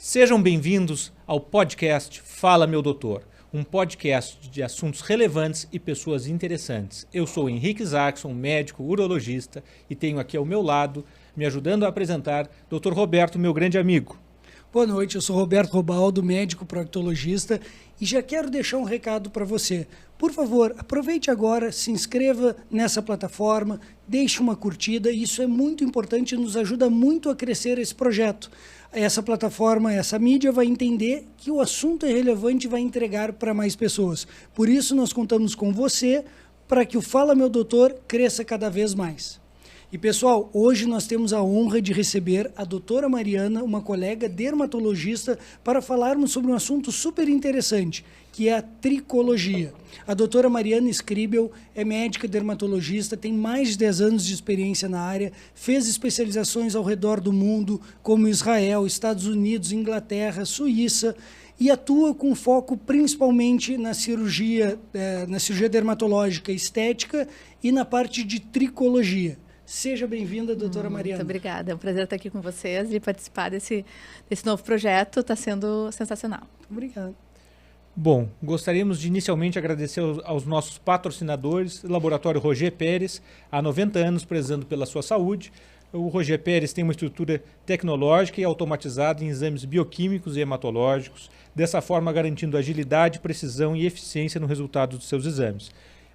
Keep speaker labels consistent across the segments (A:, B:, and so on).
A: Sejam bem-vindos ao podcast Fala Meu Doutor, um podcast de assuntos relevantes e pessoas interessantes. Eu sou Henrique Zackson, médico urologista, e tenho aqui ao meu lado, me ajudando a apresentar, Dr. Roberto, meu grande amigo.
B: Boa noite, eu sou Roberto Robaldo, médico proctologista, e já quero deixar um recado para você. Por favor, aproveite agora, se inscreva nessa plataforma, deixe uma curtida, isso é muito importante e nos ajuda muito a crescer esse projeto. Essa plataforma, essa mídia vai entender que o assunto é relevante e vai entregar para mais pessoas. Por isso, nós contamos com você para que o Fala Meu Doutor cresça cada vez mais. E pessoal, hoje nós temos a honra de receber a doutora Mariana, uma colega dermatologista, para falarmos sobre um assunto super interessante, que é a tricologia. A doutora Mariana Scribel é médica dermatologista, tem mais de 10 anos de experiência na área, fez especializações ao redor do mundo, como Israel, Estados Unidos, Inglaterra, Suíça, e atua com foco principalmente na cirurgia dermatológica estética e na parte de tricologia. Seja bem-vinda, doutora Mariana.
C: Muito obrigada, é um prazer estar aqui com vocês e participar desse novo projeto, está sendo sensacional.
B: Obrigado.
A: Bom, gostaríamos de inicialmente agradecer aos nossos patrocinadores, Laboratório Roger Pérez, há 90 anos prezando pela sua saúde. O Roger Pérez tem uma estrutura tecnológica e automatizada em exames bioquímicos e hematológicos, dessa forma garantindo agilidade, precisão e eficiência no resultado dos seus exames.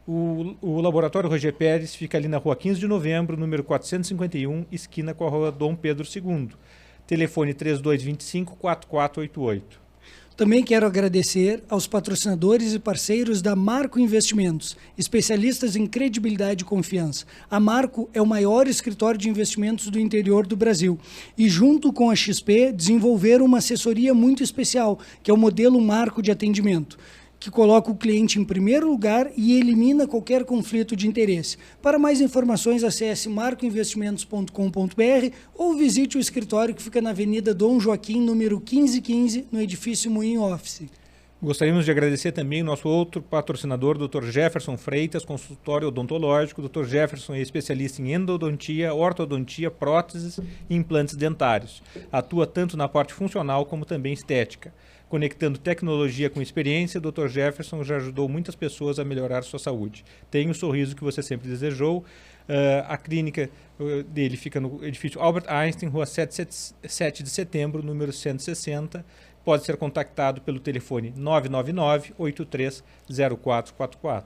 A: O Laboratório Roger Pérez fica ali na rua 15 de novembro, número 451, esquina com a rua Dom Pedro II. Telefone 3225-4488.
B: Também quero agradecer aos patrocinadores e parceiros da Marco Investimentos, especialistas em credibilidade e confiança. A Marco é o maior escritório de investimentos do interior do Brasil e, junto com a XP, desenvolveram uma assessoria muito especial, que é o modelo Marco de atendimento, que coloca o cliente em primeiro lugar e elimina qualquer conflito de interesse. Para mais informações, acesse marcoinvestimentos.com.br ou visite o escritório que fica na Avenida Dom Joaquim, número 1515, no edifício Moinho Office.
A: Gostaríamos de agradecer também o nosso outro patrocinador, Dr. Jefferson Freitas, consultório odontológico. Dr. Jefferson é especialista em endodontia, ortodontia, próteses e implantes dentários. Atua tanto na parte funcional como também estética. Conectando tecnologia com experiência, Dr. Jefferson já ajudou muitas pessoas a melhorar sua saúde. Tem o sorriso que você sempre desejou. A clínica dele fica no edifício Albert Einstein, rua 7 de setembro, número 160. Pode ser contactado pelo telefone 999-830444.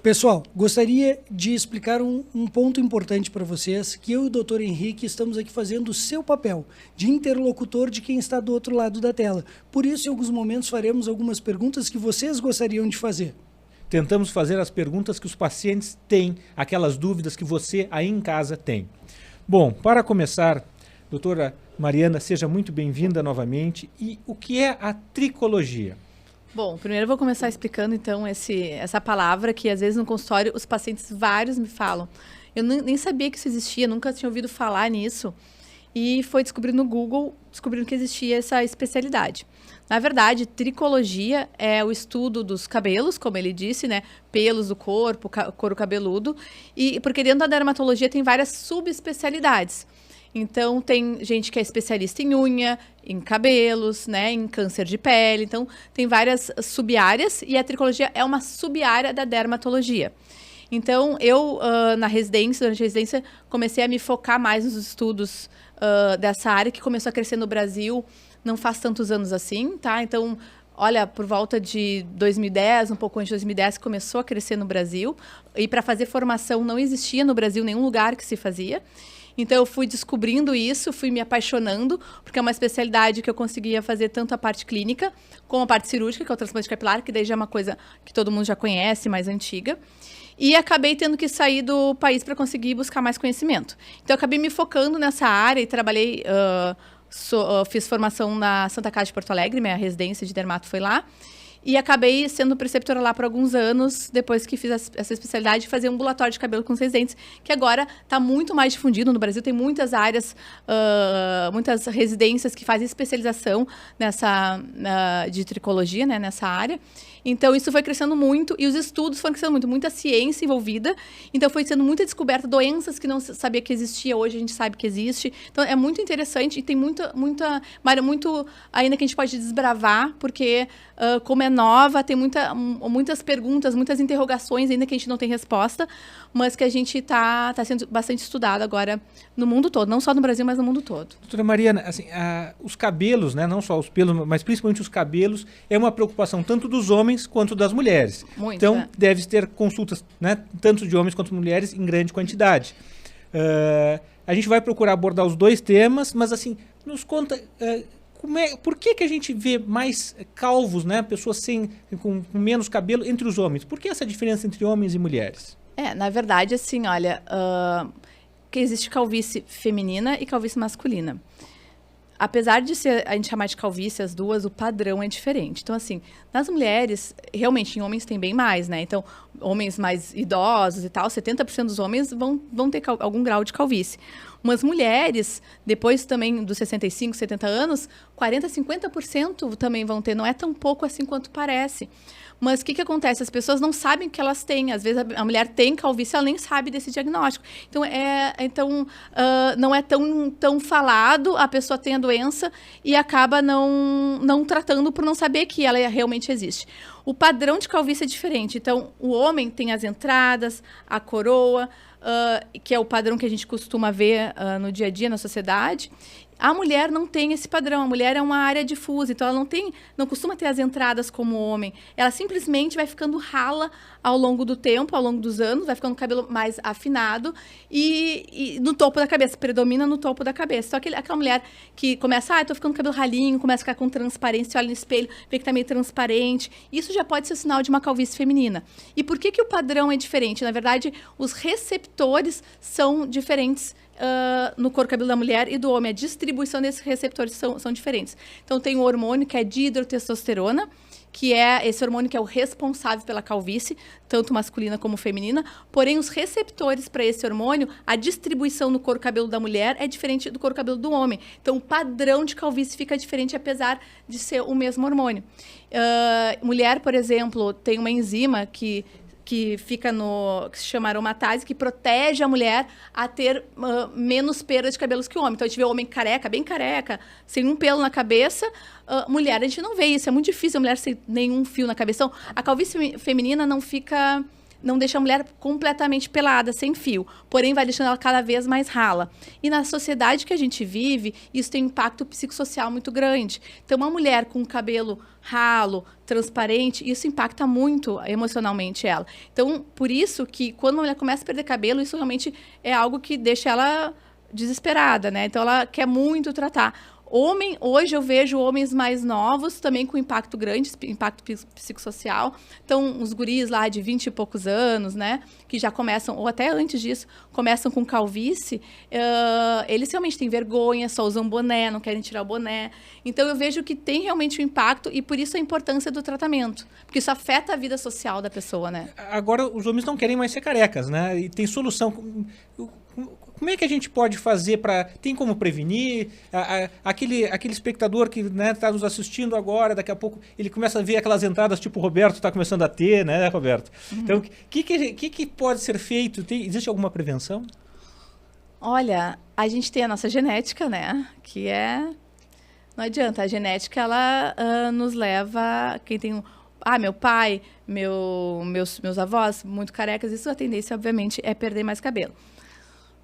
B: Pessoal, gostaria de explicar um ponto importante para vocês, que eu e o Dr. Henrique estamos aqui fazendo o seu papel de interlocutor de quem está do outro lado da tela. Por isso, em alguns momentos, faremos algumas perguntas que vocês gostariam de fazer.
A: Tentamos fazer as perguntas que os pacientes têm, aquelas dúvidas que você aí em casa tem. Bom, para começar, doutora Mariana, seja muito bem-vinda novamente. E o que é a tricologia?
C: Bom, primeiro eu vou começar explicando, então, essa palavra que, às vezes, no consultório, os pacientes vários me falam. Eu nem sabia que isso existia, nunca tinha ouvido falar nisso. E foi descobrindo no Google, descobrindo que existia essa especialidade. Na verdade, tricologia é o estudo dos cabelos, como ele disse, né? Pelos do corpo, couro cabeludo. E porque dentro da dermatologia tem várias subespecialidades. Então, tem gente que é especialista em unha, em cabelos, né, em câncer de pele. Então, tem várias sub-áreas e a tricologia é uma sub-área da dermatologia. Então, eu, durante a residência, comecei a me focar mais nos estudos dessa área, que começou a crescer no Brasil não faz tantos anos assim, tá? Então, olha, por volta de 2010, um pouco antes de 2010, começou a crescer no Brasil. E para fazer formação não existia no Brasil nenhum lugar que se fazia. Então, eu fui descobrindo isso, fui me apaixonando, porque é uma especialidade que eu conseguia fazer tanto a parte clínica, como a parte cirúrgica, que é o transplante capilar, que daí já é uma coisa que todo mundo já conhece, mais antiga. E acabei tendo que sair do país para conseguir buscar mais conhecimento. Então, eu acabei me focando nessa área e trabalhei, fiz formação na Santa Casa de Porto Alegre, minha residência de dermato foi lá. E acabei sendo preceptora lá por alguns anos, depois que fiz essa especialidade, de fazer um ambulatório de cabelo com 6 dentes, que agora está muito mais difundido no Brasil. Tem muitas áreas, muitas residências que fazem especialização de tricologia, né, nessa área. Então, isso foi crescendo muito e os estudos foram crescendo muito, muita ciência envolvida. Então, foi sendo muita descoberta, doenças que não sabia que existia, hoje a gente sabe que existe. Então, é muito interessante e tem muita área muito ainda que a gente pode desbravar, porque como é nova, tem muitas perguntas, muitas interrogações ainda que a gente não tem resposta, mas que a gente está sendo bastante estudado agora no mundo todo, não só no Brasil, mas no mundo todo.
A: Doutora Mariana, assim, os cabelos, né, não só os pelos, mas principalmente os cabelos, é uma preocupação tanto dos homens quanto das mulheres.
C: Muito,
A: então, deve ter consultas, né, tanto de homens quanto de mulheres, em grande quantidade. A gente vai procurar abordar os dois temas, mas assim, nos conta... por que a gente vê mais calvos, né, pessoas com menos cabelo entre os homens? Por que essa diferença entre homens e mulheres?
C: Na verdade, assim, olha, que existe calvície feminina e calvície masculina. Apesar de a gente chamar de calvície as duas, o padrão é diferente. Então, assim, nas mulheres, realmente, em homens tem bem mais, né? Então, homens mais idosos e tal, 70% dos homens vão ter algum grau de calvície. Umas mulheres, depois também dos 65, 70 anos, 40%, 50% também vão ter. Não é tão pouco assim quanto parece. Mas o que acontece? As pessoas não sabem que elas têm. Às vezes a mulher tem calvície, ela nem sabe desse diagnóstico. Então, não é tão falado, a pessoa tem a doença e acaba não tratando por não saber que ela realmente existe. O padrão de calvície é diferente. Então, o homem tem as entradas, a coroa, que é o padrão que a gente costuma ver no dia a dia na sociedade. A mulher não tem esse padrão. A mulher é uma área difusa, então ela não costuma ter as entradas como o homem. Ela simplesmente vai ficando rala ao longo do tempo, ao longo dos anos, vai ficando o cabelo mais afinado e no topo da cabeça, predomina no topo da cabeça. Só aquela mulher que começa, tô ficando com o cabelo ralinho, começa a ficar com transparência, olha no espelho, vê que tá meio transparente. Isso já pode ser sinal de uma calvície feminina. E por que o padrão é diferente? Na verdade, os receptores são diferentes no couro cabelo da mulher e do homem. A distribuição desses receptores são diferentes. Então, tem o hormônio que é dihidrotestosterona, que é esse hormônio que é o responsável pela calvície, tanto masculina como feminina. Porém, os receptores para esse hormônio, a distribuição no couro cabelo da mulher é diferente do couro cabelo do homem. Então, o padrão de calvície fica diferente, apesar de ser o mesmo hormônio. Mulher, por exemplo, tem uma enzima que fica que se chama aromatase, que protege a mulher a ter menos perda de cabelos que o homem. Então, a gente vê o homem careca, bem careca, sem um pelo na cabeça. Mulher, a gente não vê isso. É muito difícil a mulher sem nenhum fio na cabeça. Então, a calvície feminina não deixa a mulher completamente pelada, sem fio. Porém, vai deixando ela cada vez mais rala. E na sociedade que a gente vive, isso tem um impacto psicossocial muito grande. Então, uma mulher com cabelo ralo, transparente, isso impacta muito emocionalmente ela. Então, por isso que quando a mulher começa a perder cabelo, isso realmente é algo que deixa ela desesperada, né? Então, ela quer muito tratar. Hoje eu vejo homens mais novos, também com impacto grande, impacto psicossocial. Então, os guris lá de 20 e poucos anos, né, que já começam, ou até antes disso, começam com calvície, eles realmente têm vergonha, só usam boné, não querem tirar o boné. Então, eu vejo que tem realmente um impacto e por isso a importância do tratamento, porque isso afeta a vida social da pessoa, né?
A: Agora, os homens não querem mais ser carecas, né? E tem solução. Como é que a gente pode fazer tem como prevenir? Aquele espectador que está nos assistindo agora, daqui a pouco, ele começa a ver aquelas entradas tipo o Roberto está começando a ter, né, Roberto? Uhum. Então, o que pode ser feito? Existe alguma prevenção?
C: Olha, a gente tem a nossa genética, né? Que não adianta, a genética, ela nos leva... Quem tem meu pai, meus avós, muito carecas, isso a tendência, obviamente, é perder mais cabelo.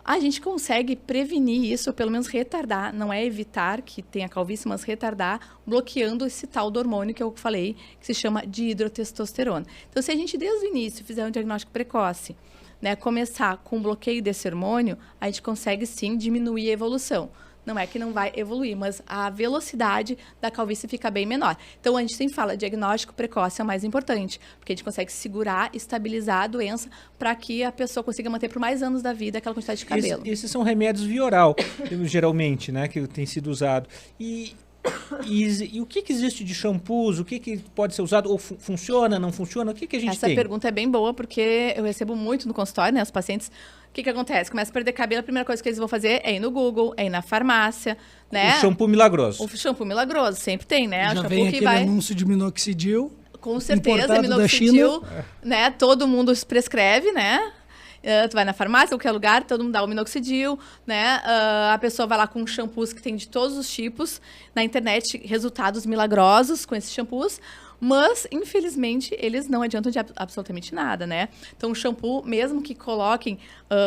C: A gente consegue prevenir isso, ou pelo menos retardar, não é evitar que tenha calvície, mas retardar, bloqueando esse tal do hormônio que eu falei, que se chama dihidrotestosterona. Então, se a gente, desde o início, fizer um diagnóstico precoce, né, começar com o bloqueio desse hormônio, a gente consegue, sim, diminuir a evolução. Não é que não vai evoluir, mas a velocidade da calvície fica bem menor. Então, a gente sempre fala, diagnóstico precoce é o mais importante, porque a gente consegue segurar, estabilizar a doença para que a pessoa consiga manter por mais anos da vida aquela quantidade de cabelo.
A: Esses são remédios via oral, geralmente, né, que tem sido usado. E E o que existe de shampoos? O que pode ser usado? Ou funciona, não funciona? O que a gente
C: Essa
A: tem?
C: pergunta é bem boa, porque eu recebo muito no consultório, né? Os pacientes, o que acontece? Começa a perder cabelo, a primeira coisa que eles vão fazer é ir no Google, é ir na farmácia, né?
A: O shampoo milagroso.
C: O shampoo milagroso, sempre tem, né?
B: Já
C: shampoo
B: vem
C: que
B: aquele
C: vai...
B: anúncio de minoxidil.
C: Com certeza,
B: importado da
C: minoxidil,
B: China.
C: né? Todo mundo prescreve, né? Tu vai na farmácia, qualquer lugar, todo mundo dá o minoxidil, né? A pessoa vai lá com shampoos que tem de todos os tipos. Na internet, resultados milagrosos com esses shampoos. Mas, infelizmente, eles não adiantam de absolutamente nada, né? Então, o shampoo, mesmo que coloquem,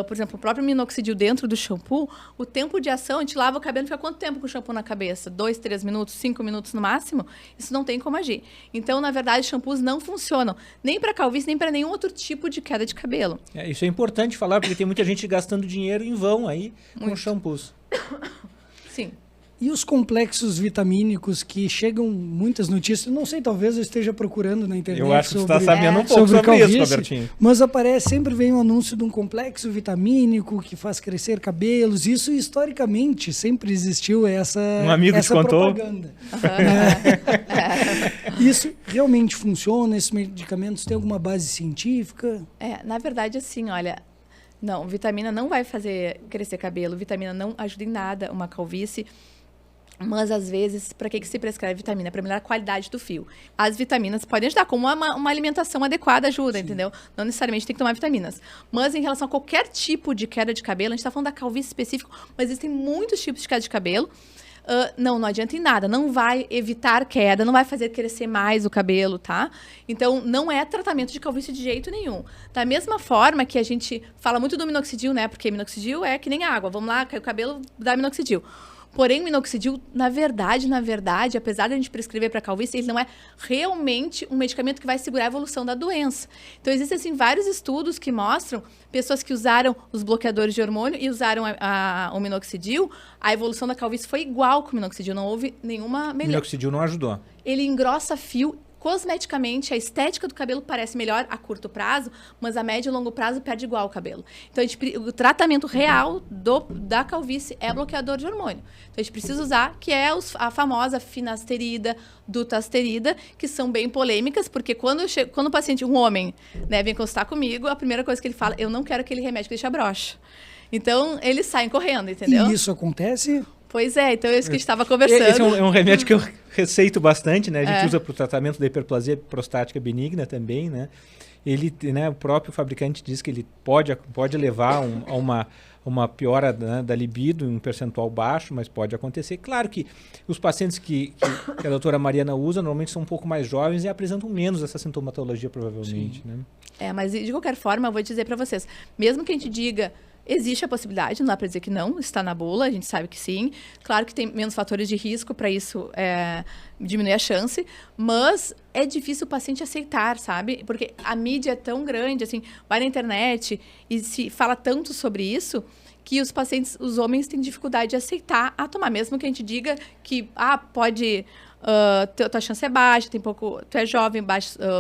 C: por exemplo, o próprio minoxidil dentro do shampoo, o tempo de ação, a gente lava o cabelo, fica quanto tempo com o shampoo na cabeça? 2, 3 minutos, 5 minutos no máximo? Isso não tem como agir. Então, na verdade, shampoos não funcionam, nem para calvície, nem para nenhum outro tipo de queda de cabelo.
A: Isso é importante falar, porque tem muita gente gastando dinheiro em vão aí com shampoos.
C: Sim.
B: E os complexos vitamínicos que chegam muitas notícias, não sei, talvez eu esteja procurando na internet.
A: Eu acho que você está sabendo um pouco sobre
B: calvície,
A: isso, Robertinho.
B: Mas aparece, sempre vem um anúncio de um complexo vitamínico que faz crescer cabelos. Isso, historicamente, sempre existiu essa propaganda. Isso realmente funciona? Esses medicamentos têm alguma base científica?
C: Na verdade, assim, olha... Não, vitamina não vai fazer crescer cabelo, vitamina não ajuda em nada uma calvície. Mas, às vezes, para que se prescreve vitamina? Para melhorar a qualidade do fio. As vitaminas podem ajudar, como uma alimentação adequada ajuda, entendeu? Não necessariamente tem que tomar vitaminas. Mas, em relação a qualquer tipo de queda de cabelo, a gente está falando da calvície específica, mas existem muitos tipos de queda de cabelo. Não adianta em nada. Não vai evitar queda, não vai fazer crescer mais o cabelo, tá? Então, não é tratamento de calvície de jeito nenhum. Da mesma forma que a gente fala muito do minoxidil, né? Porque minoxidil é que nem água. Vamos lá, cai o cabelo, dá minoxidil. Porém, o minoxidil, na verdade, apesar de a gente prescrever para calvície, ele não é realmente um medicamento que vai segurar a evolução da doença. Então, existem, assim, vários estudos que mostram pessoas que usaram os bloqueadores de hormônio e usaram o minoxidil, a evolução da calvície foi igual com o minoxidil, não houve nenhuma melhora.
A: O minoxidil não ajudou.
C: Ele engrossa fio. Cosmeticamente, a estética do cabelo parece melhor a curto prazo, mas a médio e longo prazo perde igual o cabelo. Então, o tratamento real da calvície é bloqueador de hormônio. Então, a gente precisa usar, que é a famosa finasterida, dutasterida, que são bem polêmicas, porque quando o paciente, um homem, né, vem consultar comigo, a primeira coisa que ele fala, eu não quero aquele remédio que deixa broxa. Então, eles saem correndo, entendeu?
B: E isso acontece?
C: Pois é, então é isso que a gente estava conversando.
A: Esse é um remédio que eu receito bastante, né? A gente usa para o tratamento da hiperplasia prostática benigna também, né? Ele, né, o próprio fabricante diz que ele pode levar a uma piora, né, da libido em um percentual baixo, mas pode acontecer. Claro que os pacientes que a doutora Mariana usa normalmente são um pouco mais jovens e apresentam menos essa sintomatologia, provavelmente, né?
C: Mas de qualquer forma, eu vou dizer para vocês, mesmo que a gente diga... Existe a possibilidade, não dá para dizer que não, está na bula, a gente sabe que sim. Claro que tem menos fatores de risco, para isso diminuir a chance, mas é difícil o paciente aceitar, sabe? Porque a mídia é tão grande, assim, vai na internet e se fala tanto sobre isso, que os pacientes, os homens, têm dificuldade de aceitar a tomar, mesmo que a gente diga que, pode... tua chance é baixa, tu é jovem,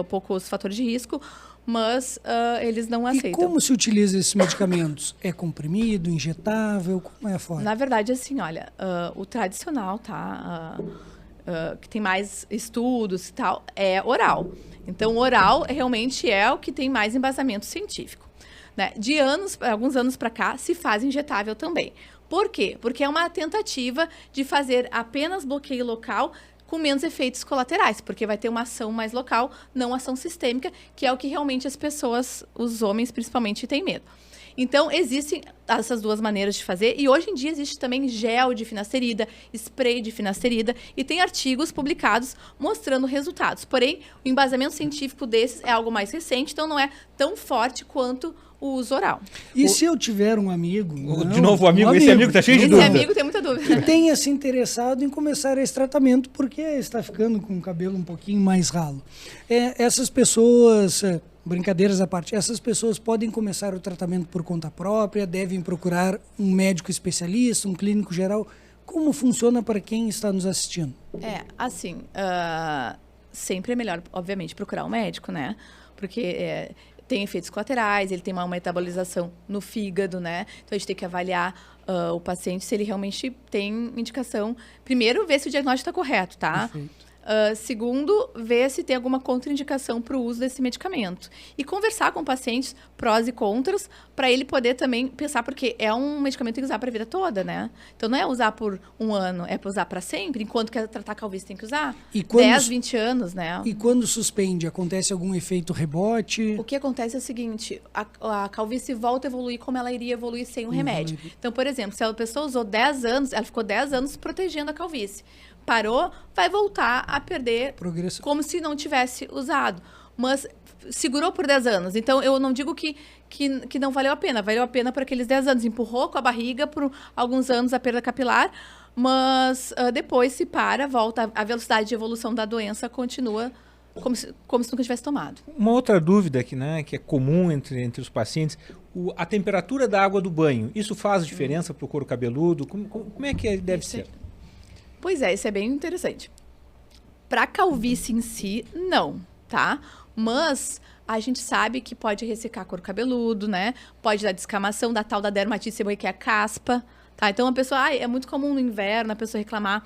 C: poucos fatores de risco, mas eles não aceitam.
B: E como se utiliza esses medicamentos? É comprimido, injetável? Como é a forma?
C: Na verdade, assim, olha, o tradicional, tá? Que tem mais estudos e tal, é oral. Então, oral realmente é o que tem mais embasamento científico. Né? De alguns anos para cá, se faz injetável também. Por quê? Porque é uma tentativa de fazer apenas bloqueio local com menos efeitos colaterais, porque vai ter uma ação mais local, não ação sistêmica, que é o que realmente as pessoas, os homens principalmente, têm medo. Então, existem essas duas maneiras de fazer, e hoje em dia existe também gel de finasterida, spray de finasterida, e tem artigos publicados mostrando resultados. Porém, o embasamento científico desses é algo mais recente, então não é tão forte quanto o uso oral.
B: E se eu tiver um amigo...
A: De novo, esse amigo está cheio de dúvida.
C: Esse amigo tem muita dúvida.
B: Que tenha se interessado em começar esse tratamento porque está ficando com o cabelo um pouquinho mais ralo. Essas pessoas, brincadeiras à parte, essas pessoas podem começar o tratamento por conta própria, devem procurar um médico especialista, um clínico geral. Como funciona para quem está nos assistindo?
C: Assim, sempre é melhor, obviamente, procurar um médico, né? Porque tem efeitos colaterais, ele tem uma metabolização no fígado, né? Então, a gente tem que avaliar o paciente se ele realmente tem indicação. Primeiro, ver se o diagnóstico está correto, tá?
B: Perfeito.
C: Segundo, ver se tem alguma contraindicação para o uso desse medicamento. E conversar com pacientes prós e contras, para ele poder também pensar, porque é um medicamento que tem que usar para a vida toda, né? Então, não é usar por 1 ano, é para usar para sempre, enquanto quer tratar calvície tem que usar.
B: E quando,
C: 10, 20 anos, né?
B: E quando suspende, acontece algum efeito rebote?
C: O que acontece é o seguinte, a calvície volta a evoluir como ela iria evoluir sem o remédio. Então, por exemplo, se a pessoa usou 10 anos, ela ficou 10 anos protegendo a calvície. Parou, vai voltar a perder
B: Progresso.
C: como se não tivesse usado. Mas segurou por 10 anos. Então, eu não digo que não valeu a pena. Valeu a pena por aqueles 10 anos. Empurrou com a barriga por alguns anos a perda capilar, mas depois se para, volta. A velocidade de evolução da doença continua como se nunca tivesse tomado.
A: Uma outra dúvida que é comum entre os pacientes, a temperatura da água do banho, isso faz diferença para o couro cabeludo? Como é que deve ser?
C: Pois é, isso é bem interessante. Para calvície em si, não, tá? Mas a gente sabe que pode ressecar couro cabeludo, né? Pode dar descamação, da tal da dermatite seborreica, que é a caspa, tá? Então, a pessoa, é muito comum no inverno a pessoa reclamar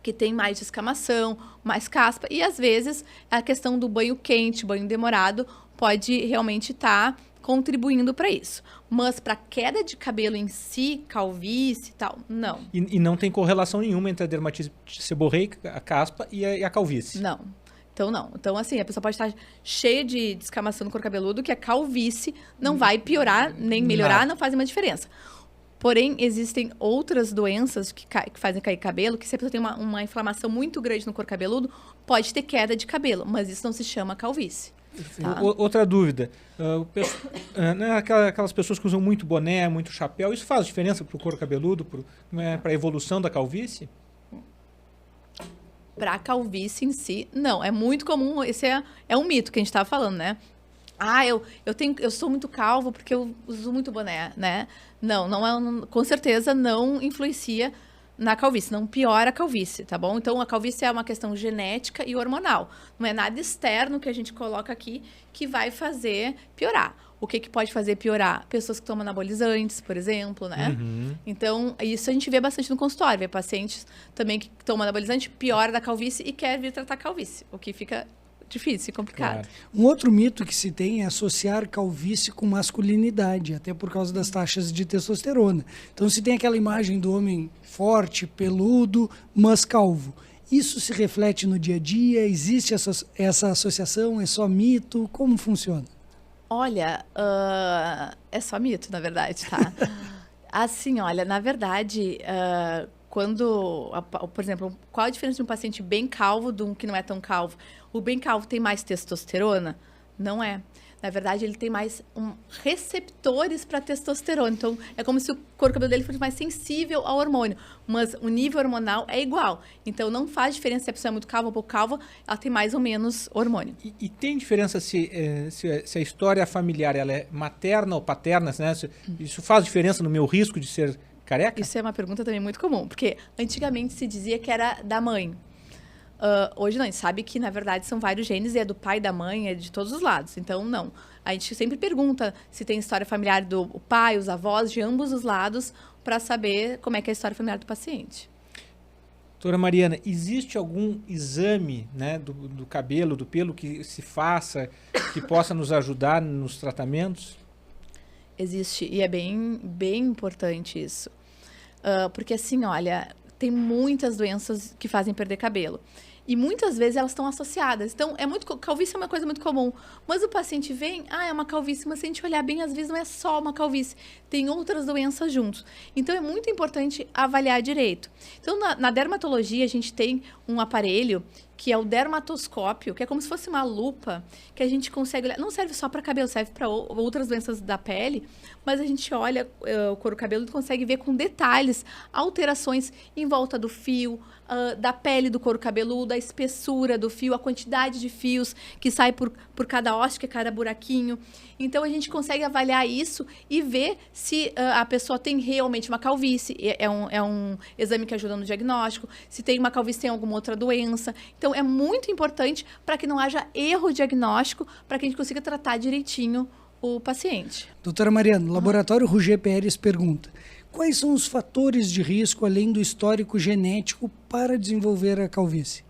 C: que tem mais descamação, mais caspa. E, às vezes, a questão do banho quente, banho demorado, pode realmente estar contribuindo para isso. Mas para queda de cabelo em si, calvície e tal, não.
A: E não tem correlação nenhuma entre a dermatite seborreica, a caspa e a calvície?
C: Não. Então, não. Então, assim, a pessoa pode estar cheia de descamação no couro cabeludo, que a calvície não vai piorar nem melhorar, não faz uma diferença. Porém, existem outras doenças que fazem cair cabelo, que se a pessoa tem uma inflamação muito grande no couro cabeludo, pode ter queda de cabelo, mas isso não se chama calvície. Tá?
A: Outra dúvida, aquelas pessoas que usam muito boné, muito chapéu, isso faz diferença para o couro cabeludo, para a evolução da calvície?
C: Para a calvície em si, não. É muito comum, esse é um mito que a gente estava falando, né? Eu sou muito calvo porque eu uso muito boné, né? Não, com certeza não influencia na calvície, não piora a calvície, tá bom? Então, a calvície é uma questão genética e hormonal. Não é nada externo que a gente coloca aqui que vai fazer piorar. O que pode fazer piorar? Pessoas que tomam anabolizantes, por exemplo, né?
A: Uhum.
C: Então, isso a gente vê bastante no consultório. Vê pacientes também que tomam anabolizante, piora da calvície e quer vir tratar calvície, o que fica difícil e complicado.
A: Claro.
B: Um outro mito que se tem é associar calvície com masculinidade, até por causa das taxas de testosterona. Então, se tem aquela imagem do homem forte, peludo, mas calvo. Isso se reflete no dia a dia? Existe essa associação? É só mito? Como funciona?
C: Olha, é só mito, na verdade, tá? Assim, olha, na verdade, por exemplo, qual a diferença de um paciente bem calvo de um que não é tão calvo? O bem calvo tem mais testosterona? Não é. Na verdade, ele tem mais receptores para testosterona. Então, é como se o couro cabeludo dele fosse mais sensível ao hormônio. Mas o nível hormonal é igual. Então, não faz diferença se a pessoa é muito calva ou pouco calva, ela tem mais ou menos hormônio.
A: E tem diferença se a história familiar ela é materna ou paterna? Né? Isso faz diferença no meu risco de ser careca?
C: Isso é uma pergunta também muito comum. Porque antigamente se dizia que era da mãe. Hoje não, a gente sabe que, na verdade, são vários genes e é do pai e da mãe, é de todos os lados. Então, não. A gente sempre pergunta se tem história familiar do pai, os avós, de ambos os lados, para saber como é que é a história familiar do paciente.
A: Doutora Mariana, existe algum exame, né, do cabelo, do pelo, que se faça, que possa nos ajudar nos tratamentos?
C: Existe, e é bem, bem importante isso. Porque, assim, olha, tem muitas doenças que fazem perder cabelo. E muitas vezes elas estão associadas. Então, calvície é uma coisa muito comum. Mas o paciente vem, é uma calvície, mas se a gente olhar bem, às vezes não é só uma calvície. Tem outras doenças juntos. Então, é muito importante avaliar direito. Então, na dermatologia, a gente tem um aparelho que é o dermatoscópio, que é como se fosse uma lupa, que a gente consegue olhar. Não serve só para cabelo, serve para outras doenças da pele, mas a gente olha o couro cabeludo e consegue ver com detalhes alterações em volta do fio, da pele do couro cabeludo, a espessura do fio, a quantidade de fios que sai por cada hóstia, cada buraquinho. Então, a gente consegue avaliar isso e ver se a pessoa tem realmente uma calvície. É um exame que ajuda no diagnóstico. Se tem uma calvície, tem alguma outra doença. Então, Então, é muito importante para que não haja erro diagnóstico, para que a gente consiga tratar direitinho o paciente.
B: Doutora Mariana, o Laboratório Ruger Pérez pergunta: quais são os fatores de risco, além do histórico genético, para desenvolver a calvície?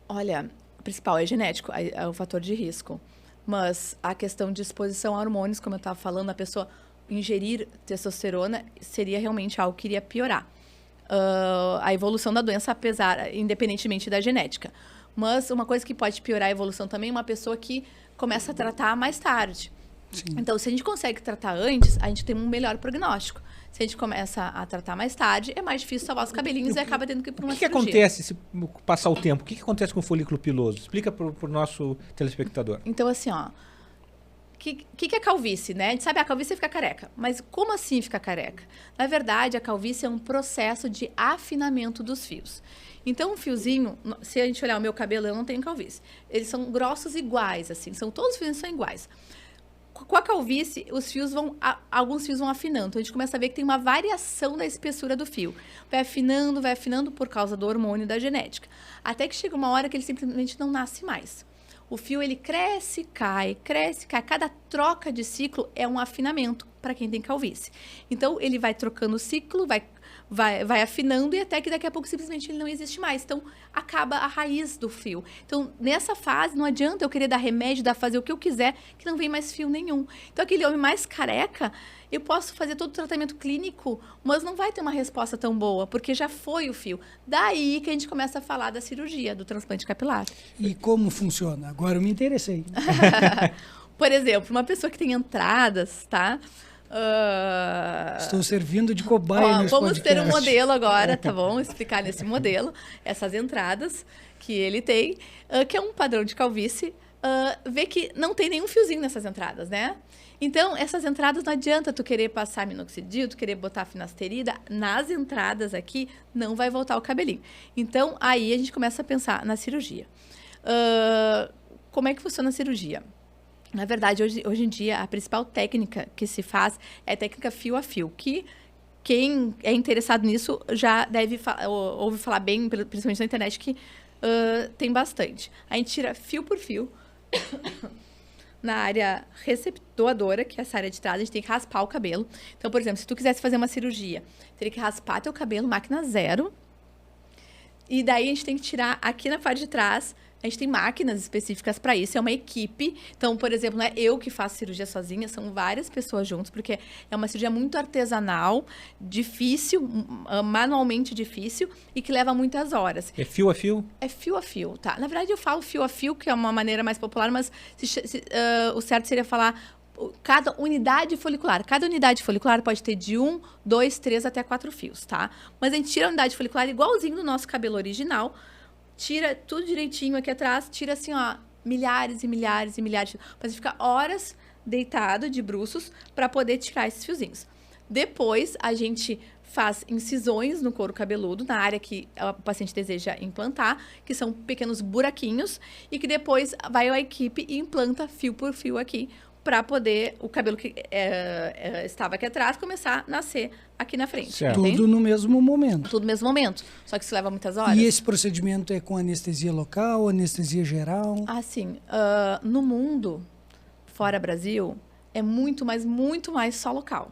C: Olha, o principal é genético, é o fator de risco. Mas a questão de exposição a hormônios, como eu estava falando, a pessoa ingerir testosterona seria realmente algo que iria piorar a evolução da doença, independentemente da genética. Mas uma coisa que pode piorar a evolução também é uma pessoa que começa a tratar mais tarde.
B: Sim.
C: Então, se a gente consegue tratar antes, a gente tem um melhor prognóstico. Se a gente começa a tratar mais tarde, é mais difícil salvar os cabelinhos e acaba tendo que ir para uma cirurgia.
A: O que acontece se passar o tempo? O que acontece com o folículo piloso? Explica para o nosso telespectador.
C: Então, assim, ó, o que é calvície, né? A gente sabe a calvície fica careca. Mas como assim fica careca? Na verdade, a calvície é um processo de afinamento dos fios. Então, um fiozinho, se a gente olhar o meu cabelo, eu não tenho calvície. Eles são grossos iguais, assim. Todos os fios são iguais. Com a calvície, alguns fios vão afinando. Então, a gente começa a ver que tem uma variação da espessura do fio. Vai afinando por causa do hormônio da genética. Até que chega uma hora que ele simplesmente não nasce mais. O fio, ele cresce, cai. Cada troca de ciclo é um afinamento para quem tem calvície. Então, ele vai trocando o ciclo, vai afinando e até que daqui a pouco simplesmente ele não existe mais. Então, acaba a raiz do fio. Então, nessa fase, não adianta eu querer dar remédio, fazer o que eu quiser, que não vem mais fio nenhum. Então, aquele homem mais careca, eu posso fazer todo o tratamento clínico, mas não vai ter uma resposta tão boa, porque já foi o fio. Daí que a gente começa a falar da cirurgia, do transplante capilar.
B: E como funciona? Agora eu me interessei.
C: Por exemplo, uma pessoa que tem entradas, tá?
B: Estou servindo de cobaia nesse
C: vamos
B: podcast.
C: ter um modelo agora, tá bom? Explicar nesse modelo essas entradas que ele tem, que é um padrão de calvície, vê que não tem nenhum fiozinho nessas entradas, né? Então, essas entradas não adianta tu querer passar minoxidil, tu querer botar finasterida, nas entradas aqui não vai voltar o cabelinho. Então, aí a gente começa a pensar na cirurgia. Como é que funciona a cirurgia? Na verdade, hoje em dia, a principal técnica que se faz é a técnica fio a fio, que quem é interessado nisso já deve ouve falar bem, principalmente na internet, que tem bastante. A gente tira fio por fio na área doadora, que é essa área de trás, a gente tem que raspar o cabelo. Então, por exemplo, se tu quisesse fazer uma cirurgia, teria que raspar teu cabelo, máquina zero, e daí a gente tem que tirar aqui na parte de trás. A gente tem máquinas específicas para isso, é uma equipe. Então, por exemplo, não é eu que faço cirurgia sozinha, são várias pessoas juntas, porque é uma cirurgia muito artesanal, difícil, manualmente difícil e que leva muitas horas.
A: É fio a fio?
C: É fio a fio, tá? Na verdade, eu falo fio a fio, que é uma maneira mais popular, mas o certo seria falar cada unidade folicular. Cada unidade folicular pode ter de 1, 2, 3 até 4 fios, tá? Mas a gente tira a unidade folicular igualzinho do nosso cabelo original, tira tudo direitinho aqui atrás, tira assim, ó, milhares e milhares e milhares. Mas fica horas deitado de bruços para poder tirar esses fiozinhos. Depois, a gente faz incisões no couro cabeludo, na área que o paciente deseja implantar, que são pequenos buraquinhos, e que depois vai a equipe e implanta fio por fio aqui, para poder o cabelo que estava aqui atrás começar a nascer aqui na frente.
A: Certo.
B: Tudo no mesmo momento.
C: Tudo no mesmo momento. Só que isso leva muitas horas.
B: E esse procedimento é com anestesia local, anestesia geral?
C: Assim, no mundo, fora Brasil, é muito mais só local.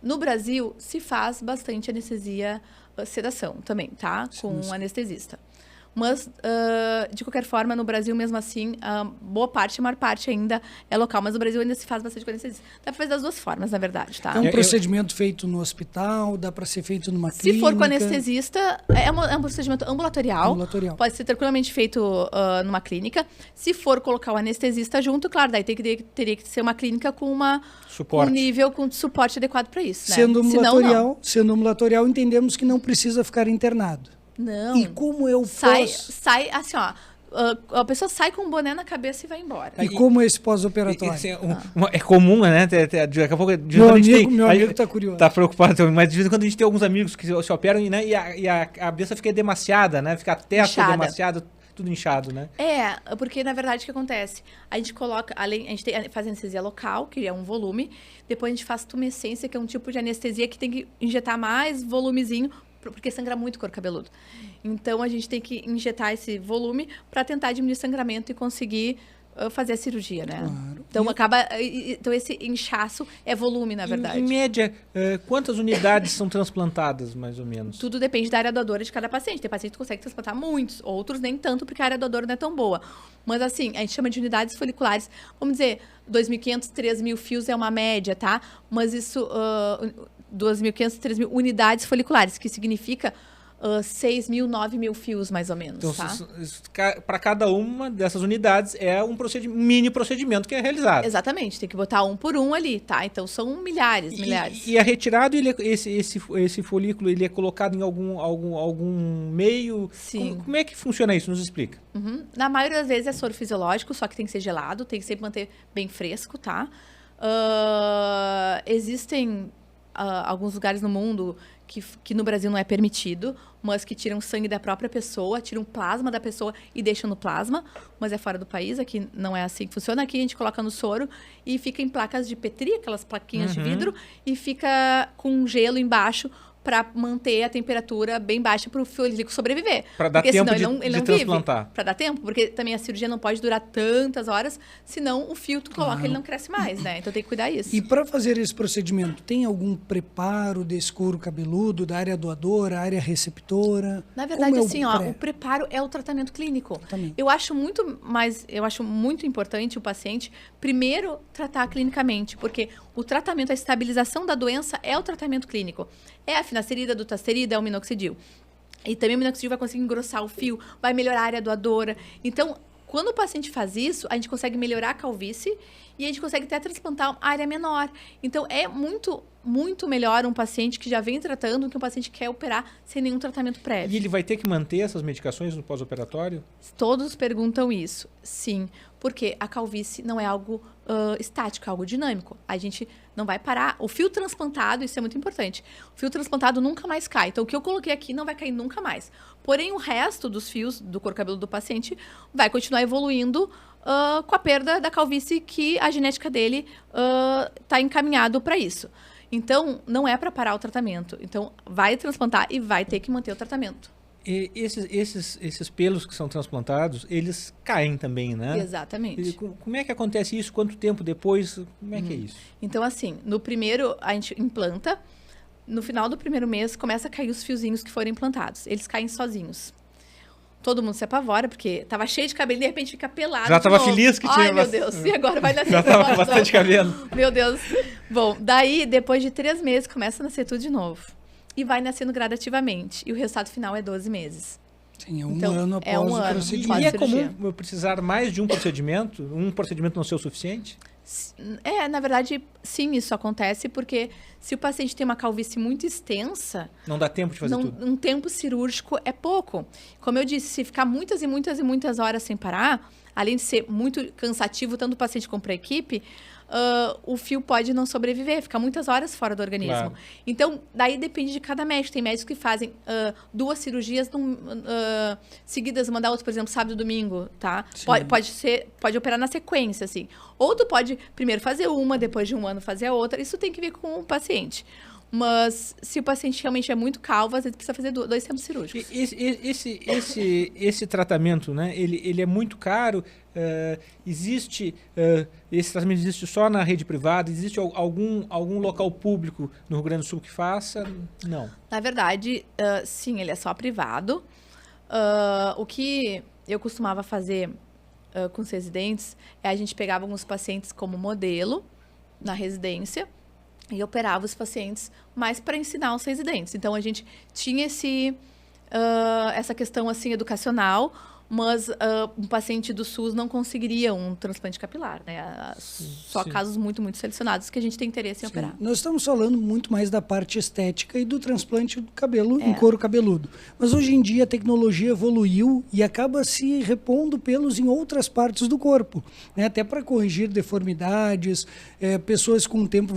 C: No Brasil, se faz bastante anestesia, sedação também, tá? Com um anestesista. Mas, de qualquer forma, no Brasil, mesmo assim, a maior parte ainda é local. Mas no Brasil ainda se faz bastante com anestesia. Dá para fazer das duas formas, na verdade, tá?
B: É um procedimento feito no hospital, dá para ser feito numa clínica?
C: Se for com anestesista, é um procedimento ambulatorial. Pode ser tranquilamente feito numa clínica. Se for colocar o anestesista junto, claro, daí teria que ser uma clínica com um nível com suporte adequado para isso, né?
B: Sendo ambulatorial, entendemos que não precisa ficar internado.
C: Não.
B: E como eu posso...
C: Sai assim, ó. A pessoa sai com um boné na cabeça e vai embora.
B: E como é esse pós-operatório?
A: É comum, né? Daqui a pouco...
B: Meu amigo tá curioso.
A: Tá preocupado, mas de vez em quando a gente tem alguns amigos que se operam e a cabeça fica demasiada, né? Fica a testa demasiada, tudo inchado, né?
C: Porque na verdade o que acontece? A gente coloca, a gente faz anestesia local, que é um volume, depois a gente faz tumescência, que é um tipo de anestesia que tem que injetar mais volumezinho porque sangra muito o couro cabeludo. Então, a gente tem que injetar esse volume para tentar diminuir o sangramento e conseguir fazer a cirurgia, né?
B: Claro.
C: Então, esse inchaço é volume, na verdade.
A: Em média, quantas unidades são transplantadas, mais ou menos?
C: Tudo depende da área doadora de cada paciente. Tem paciente que consegue transplantar muitos, outros nem tanto, porque a área doadora não é tão boa. Mas, assim, a gente chama de unidades foliculares. Vamos dizer, 2.500, 3.000 fios é uma média, tá? Mas isso, 2.500, 3.000 unidades foliculares, que significa 6.000, 9.000 fios, mais ou menos,
A: Então,
C: tá?
A: para cada uma dessas unidades é um mini procedimento que é realizado.
C: Exatamente, tem que botar um por um ali, tá? Então, são milhares.
A: E é retirado, esse folículo, ele é colocado em algum meio?
C: Sim.
A: Como é que funciona isso? Nos explica.
C: Uhum. Na maioria das vezes é soro fisiológico, só que tem que ser gelado, tem que sempre manter bem fresco, tá? Existem alguns lugares no mundo que no Brasil não é permitido, mas que tiram sangue da própria pessoa, tiram plasma da pessoa e deixam no plasma, mas é fora do país, aqui não é assim que funciona. Aqui a gente coloca no soro e fica em placas de Petri, aquelas plaquinhas de vidro, e fica com gelo embaixo para manter a temperatura bem baixa para o folículo sobreviver.
A: Para dar tempo
C: ele não
A: transplantar.
C: Para dar tempo, porque também a cirurgia não pode durar tantas horas, senão o fio tu coloca, ele não cresce mais, né? Então tem que cuidar disso.
B: E para fazer esse procedimento, tem algum preparo desse couro cabeludo, da área doadora, área receptora?
C: Na verdade,
B: Como é
C: assim, o preparo é o tratamento clínico.
B: Tratamento.
C: Eu acho muito importante o paciente primeiro tratar clinicamente, porque o tratamento, a estabilização da doença é o tratamento clínico. É a finasterida, dutasterida, é o minoxidil. E também o minoxidil vai conseguir engrossar o fio, vai melhorar a área doadora. Então, quando o paciente faz isso, a gente consegue melhorar a calvície e a gente consegue até transplantar a área menor. Então, é muito, muito melhor um paciente que já vem tratando do que um paciente que quer operar sem nenhum tratamento prévio.
A: E ele vai ter que manter essas medicações no pós-operatório?
C: Todos perguntam isso. Sim, porque a calvície não é algo estático, é algo dinâmico. A gente não vai parar. O fio transplantado, isso é muito importante. O fio transplantado nunca mais cai. Então, o que eu coloquei aqui não vai cair nunca mais. Porém, o resto dos fios do couro cabeludo do paciente vai continuar evoluindo com a perda da calvície, que a genética dele está encaminhado para isso. Então, não é para parar o tratamento. Então, vai transplantar e vai ter que manter o tratamento.
A: E esses pelos que são transplantados, eles caem também, né?
C: Exatamente.
A: E como é que acontece isso? Quanto tempo depois? Como é que é isso?
C: Então, assim, no primeiro a gente implanta, no final do primeiro mês começa a cair os fiozinhos que foram implantados. Eles caem sozinhos. Todo mundo se apavora, porque tava cheio de cabelo e de repente fica pelado.
A: Já tava feliz que tinha...
C: Ai, meu Deus, e agora vai nascer?
A: Já tava com bastante cabelo.
C: Meu Deus. Bom, daí, depois de 3 meses, começa a nascer tudo de novo. E vai nascendo gradativamente. E o resultado final é 12 meses.
B: Sim, é um
C: Então,
B: ano após
C: é um
B: o
C: ano.
B: procedimento.
A: E é
C: cirurgia.
A: comum eu precisar mais de um procedimento? Um procedimento não ser o suficiente?
C: Na verdade, sim, isso acontece, porque se o paciente tem uma calvície muito extensa...
A: Não dá tempo de fazer tudo?
C: Um tempo cirúrgico é pouco. Como eu disse, se ficar muitas e muitas e muitas horas sem parar, além de ser muito cansativo, tanto o paciente como para a equipe, o fio pode não sobreviver, ficar muitas horas fora do organismo.
A: Claro.
C: Então, daí depende de cada médico. Tem médicos que fazem 2 cirurgias seguidas, uma da outra, por exemplo, sábado e domingo, tá? Pode operar na sequência, assim. Ou tu pode primeiro fazer uma, depois de um ano fazer a outra. Isso tem que ver com o paciente. Mas se o paciente realmente é muito calvo, às vezes precisa fazer 2 tempos cirúrgicos.
A: Esse tratamento, né? Ele é muito caro. Esse tratamento existe só na rede privada? Existe algum local público no Rio Grande do Sul que faça? Não.
C: Na verdade, sim, ele é só privado. O que eu costumava fazer com os residentes é a gente pegava alguns pacientes como modelo na residência e operava os pacientes mais para ensinar os residentes. Então, a gente tinha essa questão assim educacional, mas um paciente do SUS não conseguiria um transplante capilar, né? Só
A: Sim.
C: casos muito, muito selecionados que a gente tem interesse em operar.
B: Nós estamos falando muito mais da parte estética e do transplante do cabelo em couro cabeludo. Mas hoje em dia a tecnologia evoluiu e acaba se repondo pelos em outras partes do corpo, né? Até para corrigir deformidades, pessoas com o tempo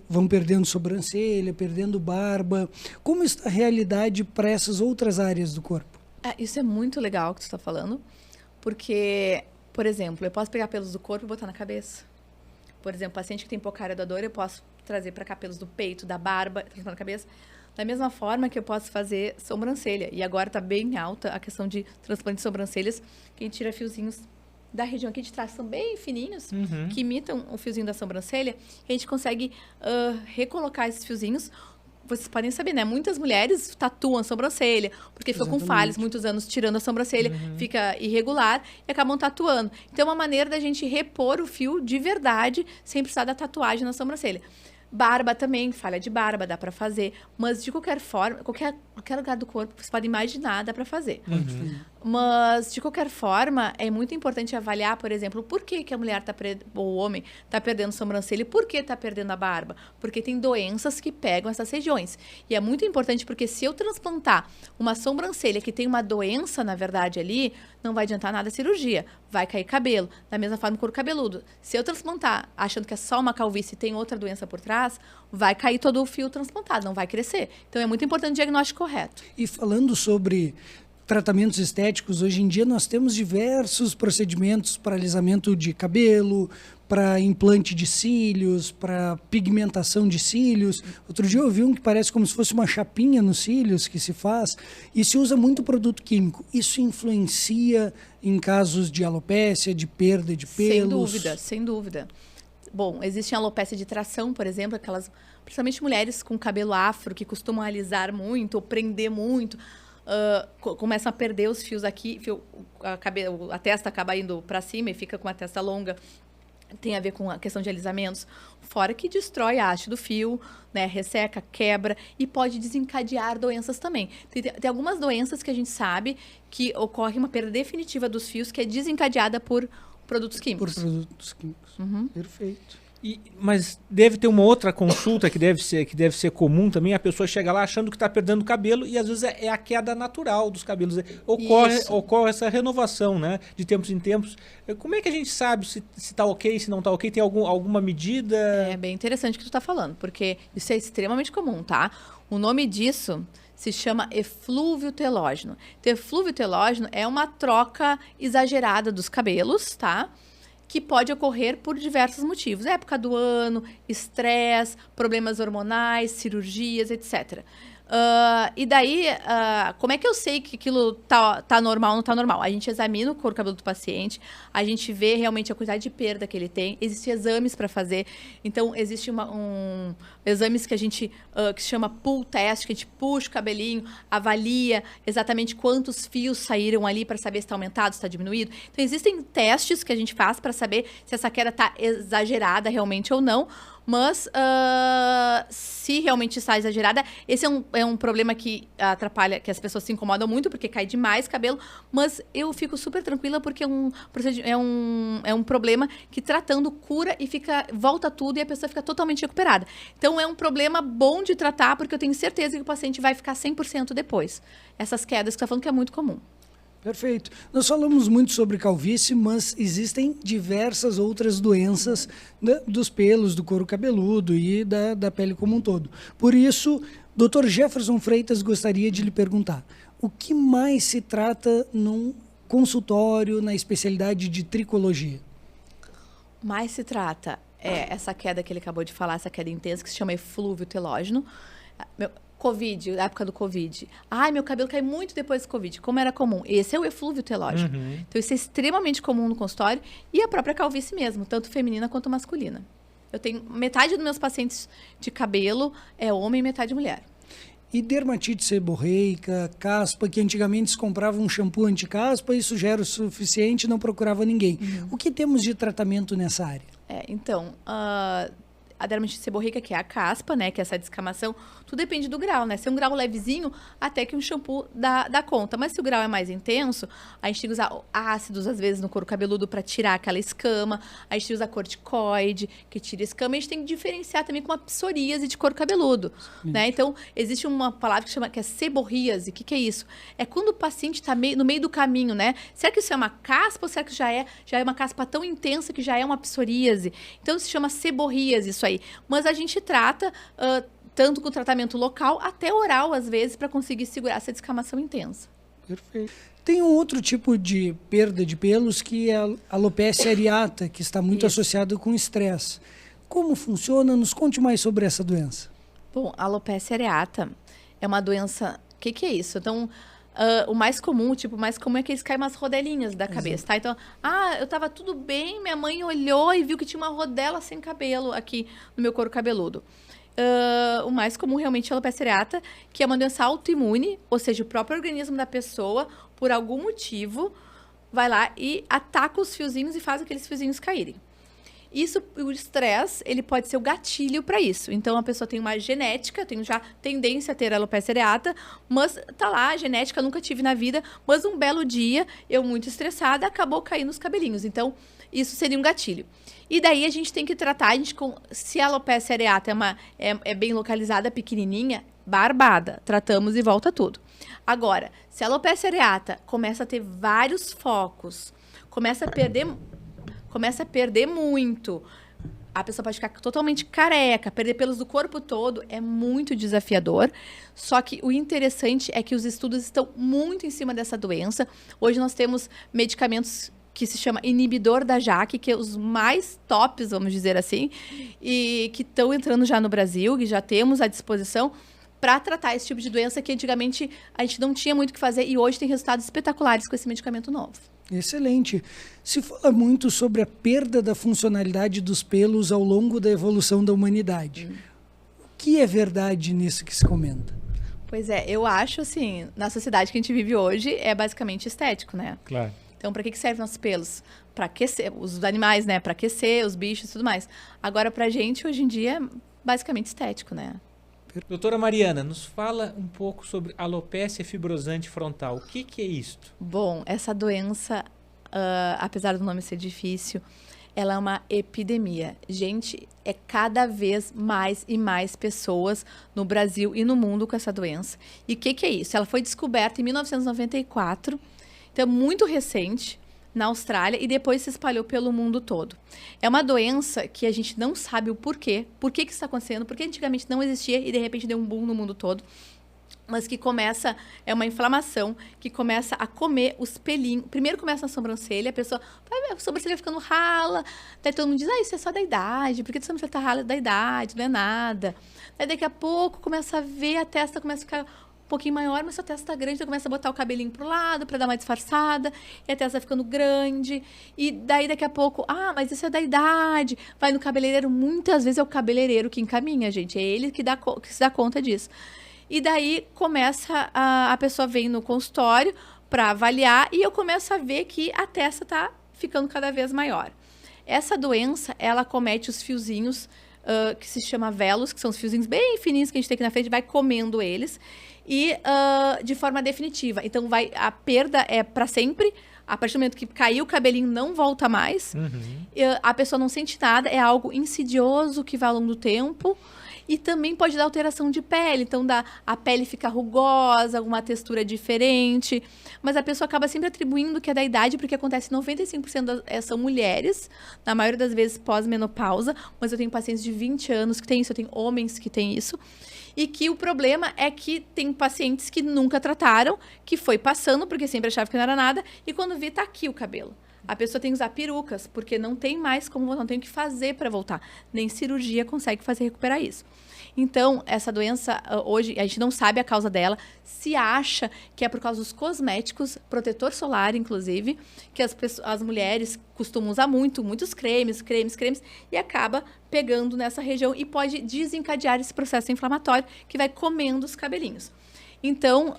B: vão perdendo sobrancelha, perdendo barba. Como está a realidade para essas outras áreas do corpo?
C: Isso é muito legal o que tu está falando, porque, por exemplo, eu posso pegar pelos do corpo e botar na cabeça. Por exemplo, paciente que tem pouca área da dor, eu posso trazer para cá pelos do peito, da barba, transformar na cabeça. Da mesma forma que eu posso fazer sobrancelha. E agora está bem alta a questão de transplante de sobrancelhas, que a gente tira fiozinhos da região aqui de trás, são bem fininhos, que imitam o fiozinho da sobrancelha. E a gente consegue recolocar esses fiozinhos. Vocês podem saber, né? Muitas mulheres tatuam a sobrancelha, porque ficam com falhas, muitos anos tirando a sobrancelha, fica irregular e acabam tatuando. Então, é uma maneira da gente repor o fio de verdade, sem precisar da tatuagem na sobrancelha. Barba também, falha de barba, dá pra fazer. Mas, de qualquer forma, qualquer lugar do corpo, você pode imaginar, dá pra fazer. Mas, de qualquer forma, é muito importante avaliar, por exemplo, por que a mulher ou o homem está perdendo sobrancelha e por que está perdendo a barba. Porque tem doenças que pegam essas regiões. E é muito importante porque se eu transplantar uma sobrancelha que tem uma doença, na verdade, ali, não vai adiantar nada a cirurgia. Vai cair cabelo. Da mesma forma, o couro cabeludo. Se eu transplantar achando que é só uma calvície e tem outra doença por trás, vai cair todo o fio transplantado, não vai crescer. Então, é muito importante o diagnóstico correto.
B: E falando sobre tratamentos estéticos, hoje em dia nós temos diversos procedimentos para alisamento de cabelo, para implante de cílios, para pigmentação de cílios. Outro dia eu vi um que parece como se fosse uma chapinha nos cílios que se faz e se usa muito produto químico. Isso influencia em casos de alopécia, de perda de pelos?
C: Sem dúvida, sem dúvida. Bom, existe a alopécia de tração, por exemplo, aquelas, principalmente mulheres com cabelo afro que costumam alisar muito ou prender muito, começam a perder os fios aqui, a testa acaba indo para cima e fica com a testa longa. Tem a ver com a questão de alisamentos, fora que destrói a haste do fio, né, resseca, quebra e pode desencadear doenças também. Tem algumas doenças que a gente sabe que ocorre uma perda definitiva dos fios que é desencadeada por produtos químicos.
B: Por produtos químicos. Perfeito.
A: Mas deve ter uma outra consulta que deve ser comum também. A pessoa chega lá achando que está perdendo cabelo e às vezes é a queda natural dos cabelos. Ocorre essa renovação, né? De tempos em tempos. Como é que a gente sabe se está ok, se não está ok? Tem alguma medida?
C: É bem interessante o que tu está falando, porque isso é extremamente comum, tá? O nome disso se chama eflúvio telógeno. Então, eflúvio telógeno é uma troca exagerada dos cabelos, tá? Que pode ocorrer por diversos motivos. Época do ano, estresse, problemas hormonais, cirurgias, etc. E daí, como é que eu sei que aquilo tá normal ou não tá normal? A gente examina o couro cabeludo do paciente, a gente vê realmente a quantidade de perda que ele tem, existem exames para fazer. Então, existe exames que a gente, que se chama pull test, que a gente puxa o cabelinho, avalia exatamente quantos fios saíram ali para saber se está aumentado, se está diminuído. Então, existem testes que a gente faz para saber se essa queda está exagerada realmente ou não. Mas, se realmente está exagerada, esse é um problema que atrapalha, que as pessoas se incomodam muito, porque cai demais cabelo, mas eu fico super tranquila porque é um problema que tratando cura e volta tudo e a pessoa fica totalmente recuperada. Então, é um problema bom de tratar, porque eu tenho certeza que o paciente vai ficar 100% depois. Essas quedas que você está falando que é muito comum.
B: Perfeito. Nós falamos muito sobre calvície, mas existem diversas outras doenças, né, dos pelos, do couro cabeludo e da pele como um todo. Por isso, Dr. Jefferson Freitas gostaria de lhe perguntar, o que mais se trata num consultório na especialidade de tricologia?
C: Mais se trata essa queda que ele acabou de falar, essa queda intensa que se chama eflúvio telógeno. Covid, época do Covid. Ai, meu cabelo cai muito depois do Covid, como era comum. Esse é o eflúvio telógeno. Então, isso é extremamente comum no consultório e a própria calvície mesmo, tanto feminina quanto masculina. Eu tenho metade dos meus pacientes de cabelo é homem e metade mulher.
B: E dermatite seborreica, caspa, que antigamente se comprava um shampoo anti-caspa, isso já era o suficiente, não procurava ninguém. O que temos de tratamento nessa área?
C: Então, a dermatite seborreica, que é a caspa, né, que é essa descamação, tudo depende do grau, né? Se é um grau levezinho, até que um shampoo dá conta. Mas se o grau é mais intenso, a gente tem que usar ácidos, às vezes, no couro cabeludo para tirar aquela escama. A gente usa corticoide, que tira escama. E a gente tem que diferenciar também com a psoríase de couro cabeludo, né? Então, existe uma palavra que é seborríase. O que é isso? É quando o paciente está no meio do caminho, né? Será que isso é uma caspa ou será que já é uma caspa tão intensa que já é uma psoríase? Então, se chama seborríase isso aí. Mas a gente trata tanto com tratamento local até oral, às vezes, para conseguir segurar essa descamação intensa.
B: Perfeito. Tem um outro tipo de perda de pelos que é a alopecia areata, que está muito associado com estresse. Como funciona? Nos conte mais sobre essa doença.
C: Bom, a alopecia areata é uma doença... O que é isso? Então, o mais comum, o tipo mais comum é que eles caem umas rodelinhas da cabeça, tá? Então, eu tava tudo bem, minha mãe olhou e viu que tinha uma rodela sem cabelo aqui no meu couro cabeludo. O mais comum realmente é a alopecia areata, que é uma doença autoimune, ou seja, o próprio organismo da pessoa, por algum motivo, vai lá e ataca os fiozinhos e faz aqueles fiozinhos caírem. Isso, o estresse, ele pode ser o gatilho para isso. Então, a pessoa tem uma genética, tem já tendência a ter alopecia areata, mas tá lá, a genética nunca tive na vida, mas um belo dia, eu muito estressada, acabou caindo os cabelinhos. Então, isso seria um gatilho. E daí, a gente tem que tratar, se a alopecia areata é bem localizada, pequenininha, barbada, tratamos e volta tudo. Agora, se a alopecia areata começa a ter vários focos, começa a perder muito, a pessoa pode ficar totalmente careca, perder pelos do corpo todo, é muito desafiador. Só que o interessante é que os estudos estão muito em cima dessa doença. Hoje nós temos medicamentos que se chama inibidor da JAK, que é os mais tops, vamos dizer assim, e que estão entrando já no Brasil, e já temos à disposição para tratar esse tipo de doença que antigamente a gente não tinha muito o que fazer e hoje tem resultados espetaculares com esse medicamento novo.
B: Excelente. Se fala muito sobre a perda da funcionalidade dos pelos ao longo da evolução da humanidade. O que é verdade nisso que se comenta?
C: Pois é, eu acho assim, na sociedade que a gente vive hoje, é basicamente estético, né?
A: Claro.
C: Então, para que servem nossos pelos? Para aquecer, os animais, né? Para aquecer, os bichos e tudo mais. Agora, pra gente, hoje em dia, é basicamente estético, né?
A: Doutora Mariana, nos fala um pouco sobre alopecia fibrosante frontal. O que é isto?
C: Bom, essa doença, apesar do nome ser difícil, ela é uma epidemia. Gente, é cada vez mais e mais pessoas no Brasil e no mundo com essa doença. E o que é isso? Ela foi descoberta em 1994, então é muito recente, na Austrália, e depois se espalhou pelo mundo todo. É uma doença que a gente não sabe o porquê. Por que isso está acontecendo? Porque antigamente não existia e de repente deu um boom no mundo todo. Mas que começa, é uma inflamação, que começa a comer os pelinhos. Primeiro começa na sobrancelha, a pessoa vai ver a sobrancelha ficando rala. Daí todo mundo diz, isso é só da idade. Por que a sobrancelha está rala? Da idade, não é nada. Daí daqui a pouco começa a ver, a testa começa a ficar um pouquinho maior, mas sua testa tá grande, então começa a botar o cabelinho pro lado para dar uma disfarçada, e a testa vai ficando grande, e daí daqui a pouco, mas isso é da idade, vai no cabeleireiro, muitas vezes é o cabeleireiro que encaminha, gente, é ele que se dá conta disso. E daí começa, a pessoa vem no consultório para avaliar, e eu começo a ver que a testa tá ficando cada vez maior. Essa doença, ela comete os fiozinhos, que se chama velos, que são os fiozinhos bem fininhos que a gente tem aqui na frente, vai comendo eles, e de forma definitiva. Então, a perda é para sempre. A partir do momento que caiu o cabelinho, não volta mais. A pessoa não sente nada. É algo insidioso que vai ao longo do tempo. E também pode dar alteração de pele. Então, a pele fica rugosa, alguma textura diferente. Mas a pessoa acaba sempre atribuindo que é da idade, porque acontece 95% são mulheres, na maioria das vezes pós-menopausa. Mas eu tenho pacientes de 20 anos que têm isso, eu tenho homens que têm isso. E que o problema é que tem pacientes que nunca trataram, que foi passando, porque sempre achava que não era nada, e quando vê, tá aqui o cabelo. A pessoa tem que usar perucas, porque não tem mais como voltar, não tem o que fazer para voltar. Nem cirurgia consegue fazer recuperar isso. Então, essa doença, hoje, a gente não sabe a causa dela, se acha que é por causa dos cosméticos, protetor solar, inclusive, que as mulheres costumam usar muitos cremes, e acaba pegando nessa região e pode desencadear esse processo inflamatório que vai comendo os cabelinhos. Então,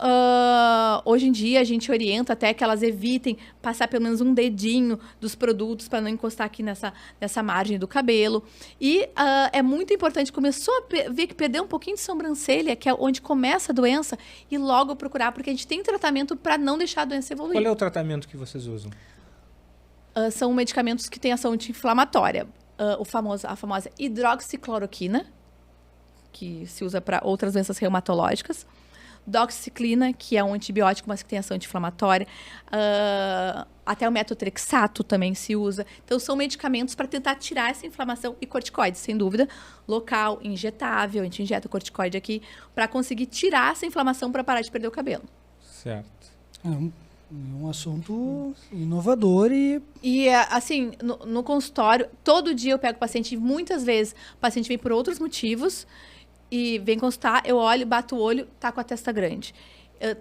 C: hoje em dia, a gente orienta até que elas evitem passar pelo menos um dedinho dos produtos para não encostar aqui nessa margem do cabelo. E é muito importante, começou a ver que perdeu um pouquinho de sobrancelha, que é onde começa a doença, e logo procurar, porque a gente tem tratamento para não deixar a doença evoluir.
A: Qual é o tratamento que vocês usam?
C: São medicamentos que têm ação anti-inflamatória. A famosa hidroxicloroquina, que se usa para outras doenças reumatológicas. Doxiciclina, que é um antibiótico, mas que tem ação anti-inflamatória. Até o metotrexato também se usa. Então, são medicamentos para tentar tirar essa inflamação, e corticoides, sem dúvida, local, injetável. A gente injeta o corticoide aqui para conseguir tirar essa inflamação para parar de perder o cabelo.
A: Certo.
B: É um assunto inovador
C: E, assim, no consultório, todo dia eu pego o paciente, muitas vezes o paciente vem por outros motivos, e vem consultar, eu olho, bato o olho, tá com a testa grande.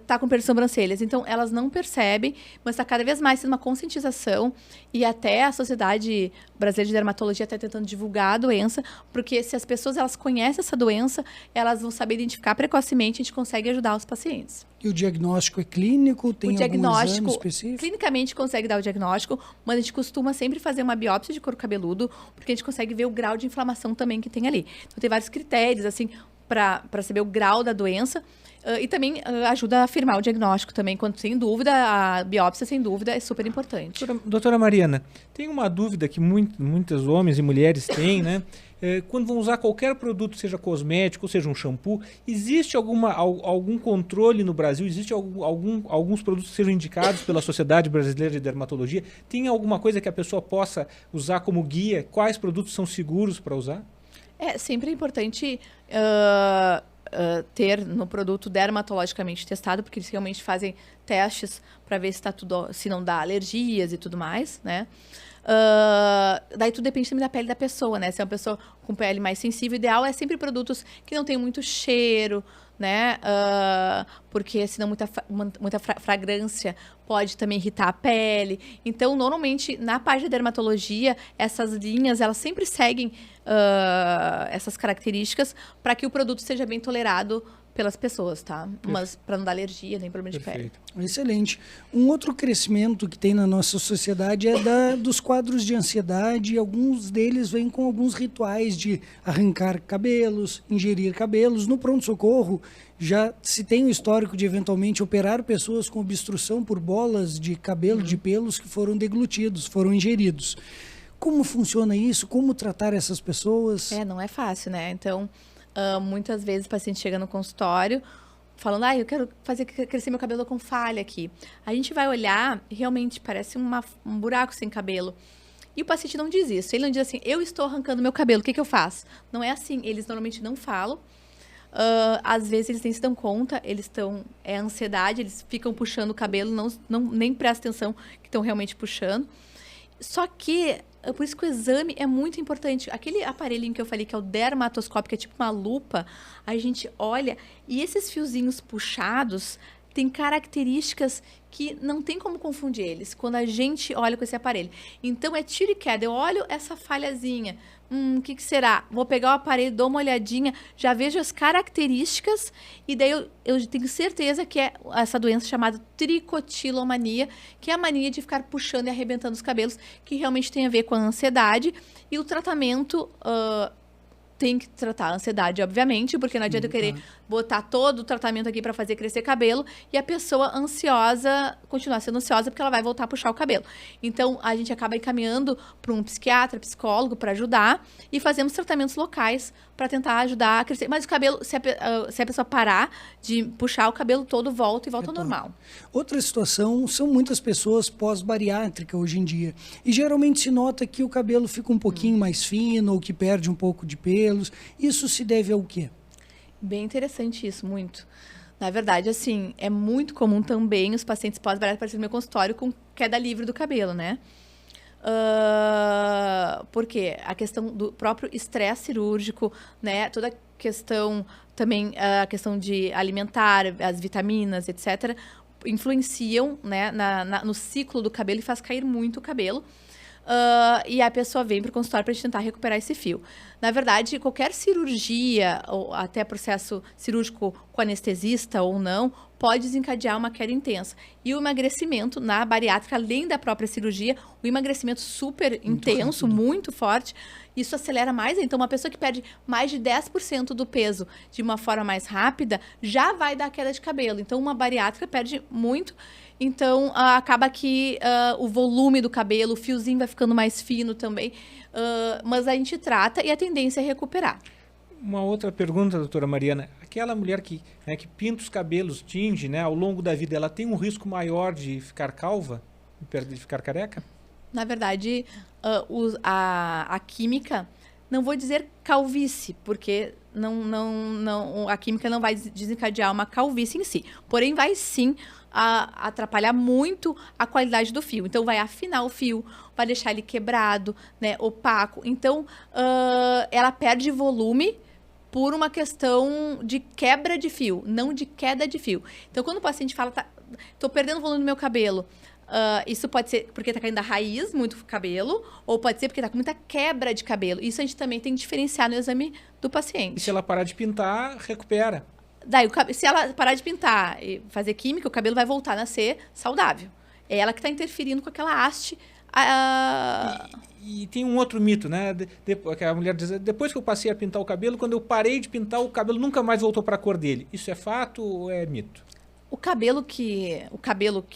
C: Tá com perda de sobrancelhas. Então, elas não percebem, mas está cada vez mais sendo uma conscientização e até a Sociedade Brasileira de Dermatologia está tentando divulgar a doença, porque se as pessoas elas conhecem essa doença, elas vão saber identificar precocemente e a gente consegue ajudar os pacientes.
B: E o diagnóstico é clínico? Tem
C: O diagnóstico,
B: algum exame específico?
C: clinicamente consegue dar o diagnóstico, mas a gente costuma sempre fazer uma biópsia de couro cabeludo, porque a gente consegue ver o grau de inflamação também que tem ali. Então, tem vários critérios, assim, para saber o grau da doença. E também ajuda a afirmar o diagnóstico também, quando sem dúvida, a biópsia, sem dúvida, é super importante.
A: Doutora Mariana, tem uma dúvida que muitos homens e mulheres têm, né? Quando vão usar qualquer produto, seja cosmético, seja um shampoo, existe algum controle no Brasil? Existe alguns produtos que sejam indicados pela Sociedade Brasileira de Dermatologia? Tem alguma coisa que a pessoa possa usar como guia? Quais produtos são seguros para usar?
C: É sempre importante ter no produto dermatologicamente testado, porque eles realmente fazem testes para ver se tá tudo, se não dá alergias e tudo mais, né? Daí tudo depende também da pele da pessoa, né? Se é uma pessoa com pele mais sensível, o ideal é sempre produtos que não tenham muito cheiro, né? Porque senão muita fragrância pode também irritar a pele. Então, normalmente, na parte de dermatologia, essas linhas, elas sempre seguem essas características para que o produto seja bem tolerado pelas pessoas, tá? Mas para não dar alergia, nem problema de pele.
B: Excelente. Um outro crescimento que tem na nossa sociedade é dos quadros de ansiedade, e alguns deles vêm com alguns rituais de arrancar cabelos, ingerir cabelos. No pronto-socorro, já se tem o histórico de eventualmente operar pessoas com obstrução por bolas de cabelo, de pelos que foram deglutidos, foram ingeridos. Como funciona isso? Como tratar essas pessoas?
C: Não é fácil, né? Então, muitas vezes o paciente chega no consultório falando, eu quero fazer crescer meu cabelo com falha aqui. A gente vai olhar, realmente parece um buraco sem cabelo. E o paciente não diz isso. Ele não diz assim, eu estou arrancando meu cabelo, o que eu faço? Não é assim. Eles normalmente não falam. Às vezes eles nem se dão conta, é ansiedade, eles ficam puxando o cabelo, nem prestam atenção que estão realmente puxando. Só que, por isso que o exame é muito importante. Aquele aparelhinho que eu falei, que é o dermatoscópio, que é tipo uma lupa, a gente olha e esses fiozinhos puxados têm características que não tem como confundir eles quando a gente olha com esse aparelho. Então, é tiro e queda. Eu olho essa falhazinha. O que será? Vou pegar o aparelho, dou uma olhadinha, já vejo as características e daí eu tenho certeza que é essa doença chamada tricotilomania, que é a mania de ficar puxando e arrebentando os cabelos, que realmente tem a ver com a ansiedade. E o tratamento tem que tratar a ansiedade, obviamente, porque não adianta eu querer botar todo o tratamento aqui para fazer crescer cabelo e a pessoa ansiosa continuar sendo ansiosa porque ela vai voltar a puxar o cabelo. Então, a gente acaba encaminhando para um psiquiatra, psicólogo para ajudar e fazemos tratamentos locais para tentar ajudar a crescer. Mas o cabelo, se a pessoa parar de puxar, o cabelo todo volta ao normal.
B: Outra situação, são muitas pessoas pós-bariátrica hoje em dia. E geralmente se nota que o cabelo fica um pouquinho mais fino ou que perde um pouco de pelos. Isso se deve ao quê?
C: Bem interessante isso, muito. Na verdade, assim, é muito comum também os pacientes pós-bariátrica aparecerem no meu consultório com queda livre do cabelo, né? Porque a questão do próprio estresse cirúrgico, né? Toda a questão também, a questão de alimentar, as vitaminas, etc., influenciam, né, no ciclo do cabelo e faz cair muito o cabelo. E a pessoa vem para o consultório para a gente tentar recuperar esse fio. Na verdade, qualquer cirurgia, ou até processo cirúrgico com anestesista ou não, pode desencadear uma queda intensa. E o emagrecimento na bariátrica, além da própria cirurgia, o emagrecimento super intenso, muito forte, isso acelera mais. Então, uma pessoa que perde mais de 10% do peso de uma forma mais rápida, já vai dar queda de cabelo. Então, uma bariátrica perde muito. Então, acaba que o volume do cabelo, o fiozinho vai ficando mais fino também. Mas a gente trata e a tendência é recuperar.
A: Uma outra pergunta, doutora Mariana. Aquela mulher que pinta os cabelos, tinge, né, ao longo da vida, ela tem um risco maior de ficar calva, de ficar careca?
C: Na verdade, a química, não vou dizer calvície, porque a química não vai desencadear uma calvície em si. Porém, vai sim atrapalhar muito a qualidade do fio. Então, vai afinar o fio, vai deixar ele quebrado, né, opaco. Então, ela perde volume por uma questão de quebra de fio, não de queda de fio. Então, quando o paciente fala, tô perdendo o volume do meu cabelo, isso pode ser porque tá caindo da raiz muito cabelo, ou pode ser porque tá com muita quebra de cabelo. Isso a gente também tem que diferenciar no exame do paciente.
A: E se ela parar de pintar, recupera.
C: Daí, se ela parar de pintar e fazer química, o cabelo vai voltar a nascer saudável. É ela que está interferindo com aquela haste.
A: E tem um outro mito, né? Que a mulher diz, depois que eu passei a pintar o cabelo, quando eu parei de pintar, o cabelo nunca mais voltou para a cor dele. Isso é fato ou é mito?
C: O cabelo que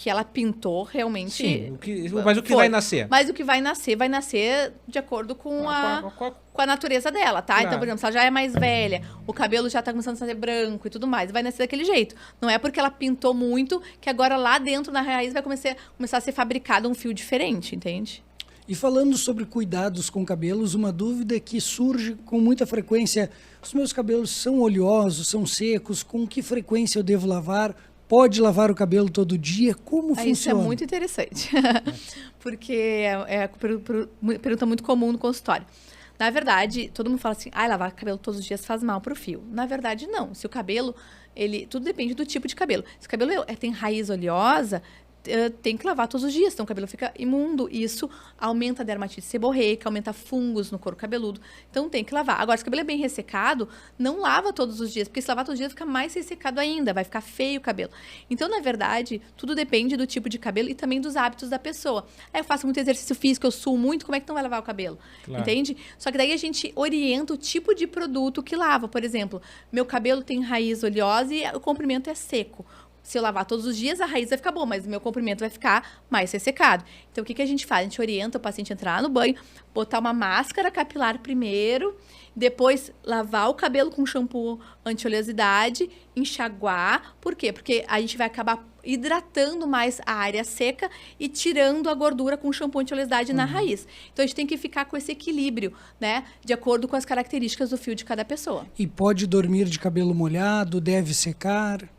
C: ela pintou realmente...
A: Sim, mas o que vai nascer?
C: Mas o que vai nascer de acordo com a natureza dela, tá? Claro. Então, por exemplo, se ela já é mais velha, o cabelo já tá começando a ser branco e tudo mais, vai nascer daquele jeito. Não é porque ela pintou muito que agora lá dentro na raiz vai começar a ser fabricado um fio diferente, entende?
B: E falando sobre cuidados com cabelos, uma dúvida que surge com muita frequência: os meus cabelos são oleosos, são secos, com que frequência eu devo lavar? Pode lavar o cabelo todo dia? Como funciona?
C: Isso é muito interessante, porque é pergunta muito comum no consultório. Na verdade, todo mundo fala assim, lavar cabelo todos os dias faz mal pro fio. Na verdade, não. Se o cabelo, tudo depende do tipo de cabelo. Se o cabelo tem raiz oleosa, tem que lavar todos os dias, senão o cabelo fica imundo. Isso aumenta a dermatite seborreica, aumenta fungos no couro cabeludo. Então tem que lavar. Agora, se o cabelo é bem ressecado, não lava todos os dias, porque se lavar todos os dias fica mais ressecado ainda, vai ficar feio o cabelo. Então, na verdade, tudo depende do tipo de cabelo e também dos hábitos da pessoa. Eu faço muito exercício físico, eu suo muito, como é que não vai lavar o cabelo? Claro. Entende? Só que daí a gente orienta o tipo de produto que lava. Por exemplo, meu cabelo tem raiz oleosa e o comprimento é seco. Se eu lavar todos os dias, a raiz vai ficar boa, mas o meu comprimento vai ficar mais ressecado. Então, o que a gente faz? A gente orienta o paciente a entrar no banho, botar uma máscara capilar primeiro, depois lavar o cabelo com shampoo anti-oleosidade, enxaguar. Por quê? Porque a gente vai acabar hidratando mais a área seca e tirando a gordura com shampoo anti-oleosidade na raiz. Então, a gente tem que ficar com esse equilíbrio, né? De acordo com as características do fio de cada pessoa.
B: E pode dormir de cabelo molhado? Deve secar?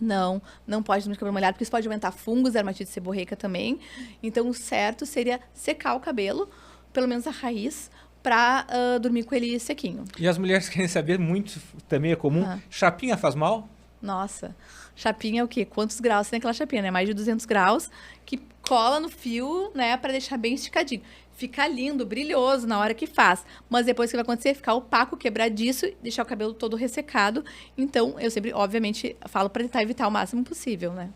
C: Não pode dormir de cabelo molhado, porque isso pode aumentar fungos, dermatite seborreica também. Então, o certo seria secar o cabelo, pelo menos a raiz, para dormir com ele sequinho.
A: E as mulheres querem saber muito, também é comum, chapinha faz mal?
C: Nossa, chapinha é o quê? Quantos graus tem aquela chapinha, né? Mais de 200 graus, que cola no fio, né, para deixar bem esticadinho. Fica lindo, brilhoso na hora que faz. Mas depois o que vai acontecer? Ficar opaco, quebradiço, deixar o cabelo todo ressecado. Então, eu sempre, obviamente, falo para tentar evitar o máximo possível, né?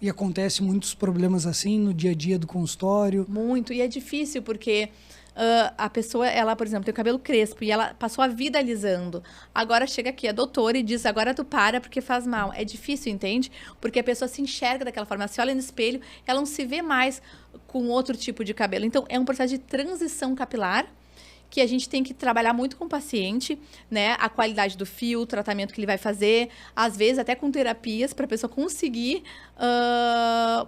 B: E acontece muitos problemas assim no dia a dia do consultório?
C: Muito. E é difícil, porque a pessoa, ela, por exemplo, tem o cabelo crespo e ela passou a vida alisando. Agora chega aqui a doutora e diz, agora tu para porque faz mal. É difícil, entende? Porque a pessoa se enxerga daquela forma. Ela se olha no espelho, ela não se vê mais com outro tipo de cabelo. Então, é um processo de transição capilar que a gente tem que trabalhar muito com o paciente, né? A qualidade do fio, o tratamento que ele vai fazer, às vezes até com terapias, para a pessoa conseguir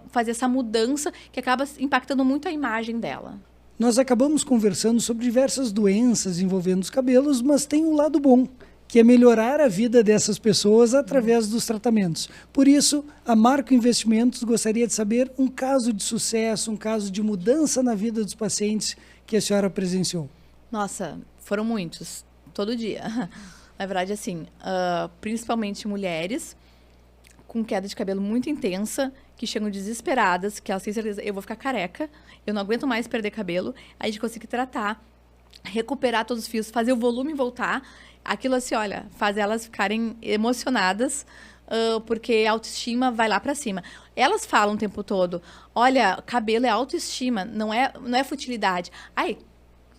C: fazer essa mudança que acaba impactando muito a imagem dela.
B: Nós acabamos conversando sobre diversas doenças envolvendo os cabelos, mas tem um lado bom, que é melhorar a vida dessas pessoas através dos tratamentos. Por isso, a Marco Investimentos gostaria de saber um caso de sucesso, um caso de mudança na vida dos pacientes que a senhora presenciou.
C: Nossa, foram muitos, todo dia. Na verdade, assim, principalmente mulheres com queda de cabelo muito intensa, que chegam desesperadas, que elas têm certeza, eu vou ficar careca, eu não aguento mais perder cabelo. Aí a gente consegue tratar, recuperar todos os fios, fazer o volume voltar. Aquilo assim, olha, faz elas ficarem emocionadas, porque a autoestima vai lá pra cima. Elas falam o tempo todo, olha, cabelo é autoestima, não é futilidade. Ai,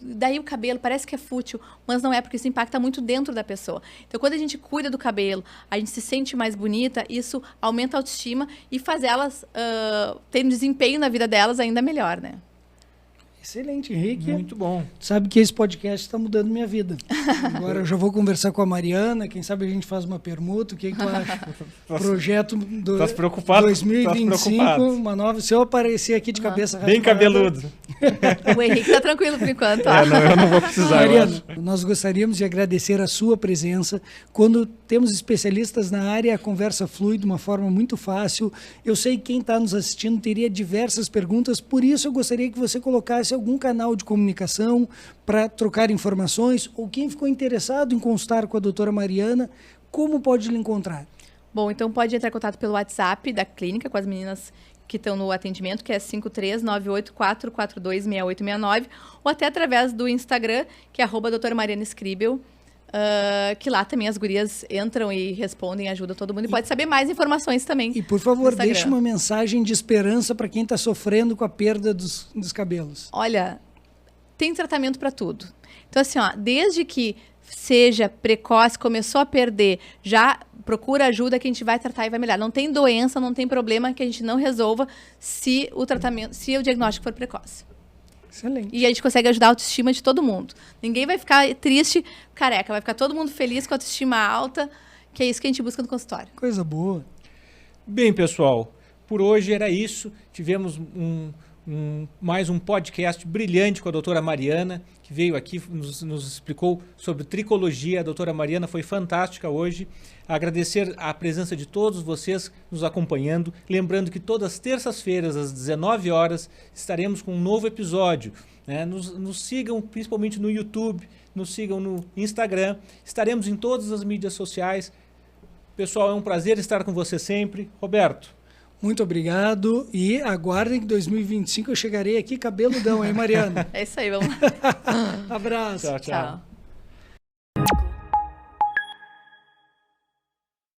C: daí o cabelo parece que é fútil, mas não é, porque isso impacta muito dentro da pessoa. Então, quando a gente cuida do cabelo, a gente se sente mais bonita, isso aumenta a autoestima e faz elas terem um desempenho na vida delas ainda melhor, né?
B: Excelente, Henrique.
A: Muito bom.
B: Sabe que esse podcast está mudando minha vida. Agora eu já vou conversar com a Mariana, quem sabe a gente faz uma permuta, o que tu acha? Projeto do 2025, uma nova... Se eu aparecer aqui de cabeça raspada...
A: Bem cabeludo.
C: O Henrique tá tranquilo por enquanto.
A: Eu não vou precisar.
B: Mariana, nós gostaríamos de agradecer a sua presença. Quando temos especialistas na área, a conversa flui de uma forma muito fácil. Eu sei que quem está nos assistindo teria diversas perguntas, por isso eu gostaria que você colocasse algum canal de comunicação para trocar informações? Ou quem ficou interessado em consultar com a doutora Mariana, como pode lhe encontrar?
C: Bom, então pode entrar em contato pelo WhatsApp da clínica com as meninas que estão no atendimento, que é 53984426869, ou até através do Instagram, que é @doutora Mariana Scribel, que lá também as gurias entram e respondem, ajudam todo mundo. E pode saber mais informações também.
B: E, por favor, deixe uma mensagem de esperança para quem está sofrendo com a perda dos cabelos.
C: Olha, tem tratamento para tudo. Então, assim, ó, desde que seja precoce, começou a perder, já procura ajuda que a gente vai tratar e vai melhorar. Não tem doença, não tem problema que a gente não resolva se o diagnóstico for precoce.
B: Excelente.
C: E a gente consegue ajudar a autoestima de todo mundo. Ninguém vai ficar triste, careca. Vai ficar todo mundo feliz com a autoestima alta, que é isso que a gente busca no consultório.
B: Coisa boa.
A: Bem, pessoal, por hoje era isso. Tivemos mais um podcast brilhante com a doutora Mariana, que veio aqui, nos explicou sobre tricologia. A doutora Mariana foi fantástica hoje. Agradecer a presença de todos vocês nos acompanhando. Lembrando que todas as terças-feiras, às 19 horas, estaremos com um novo episódio. Né? Nos sigam principalmente no YouTube, nos sigam no Instagram. Estaremos em todas as mídias sociais. Pessoal, é um prazer estar com você sempre. Roberto.
B: Muito obrigado e aguardem que em 2025 eu chegarei aqui cabeludão, hein, Mariana?
C: É isso aí, vamos lá.
B: Abraço.
A: Tchau, tchau.
C: Tchau.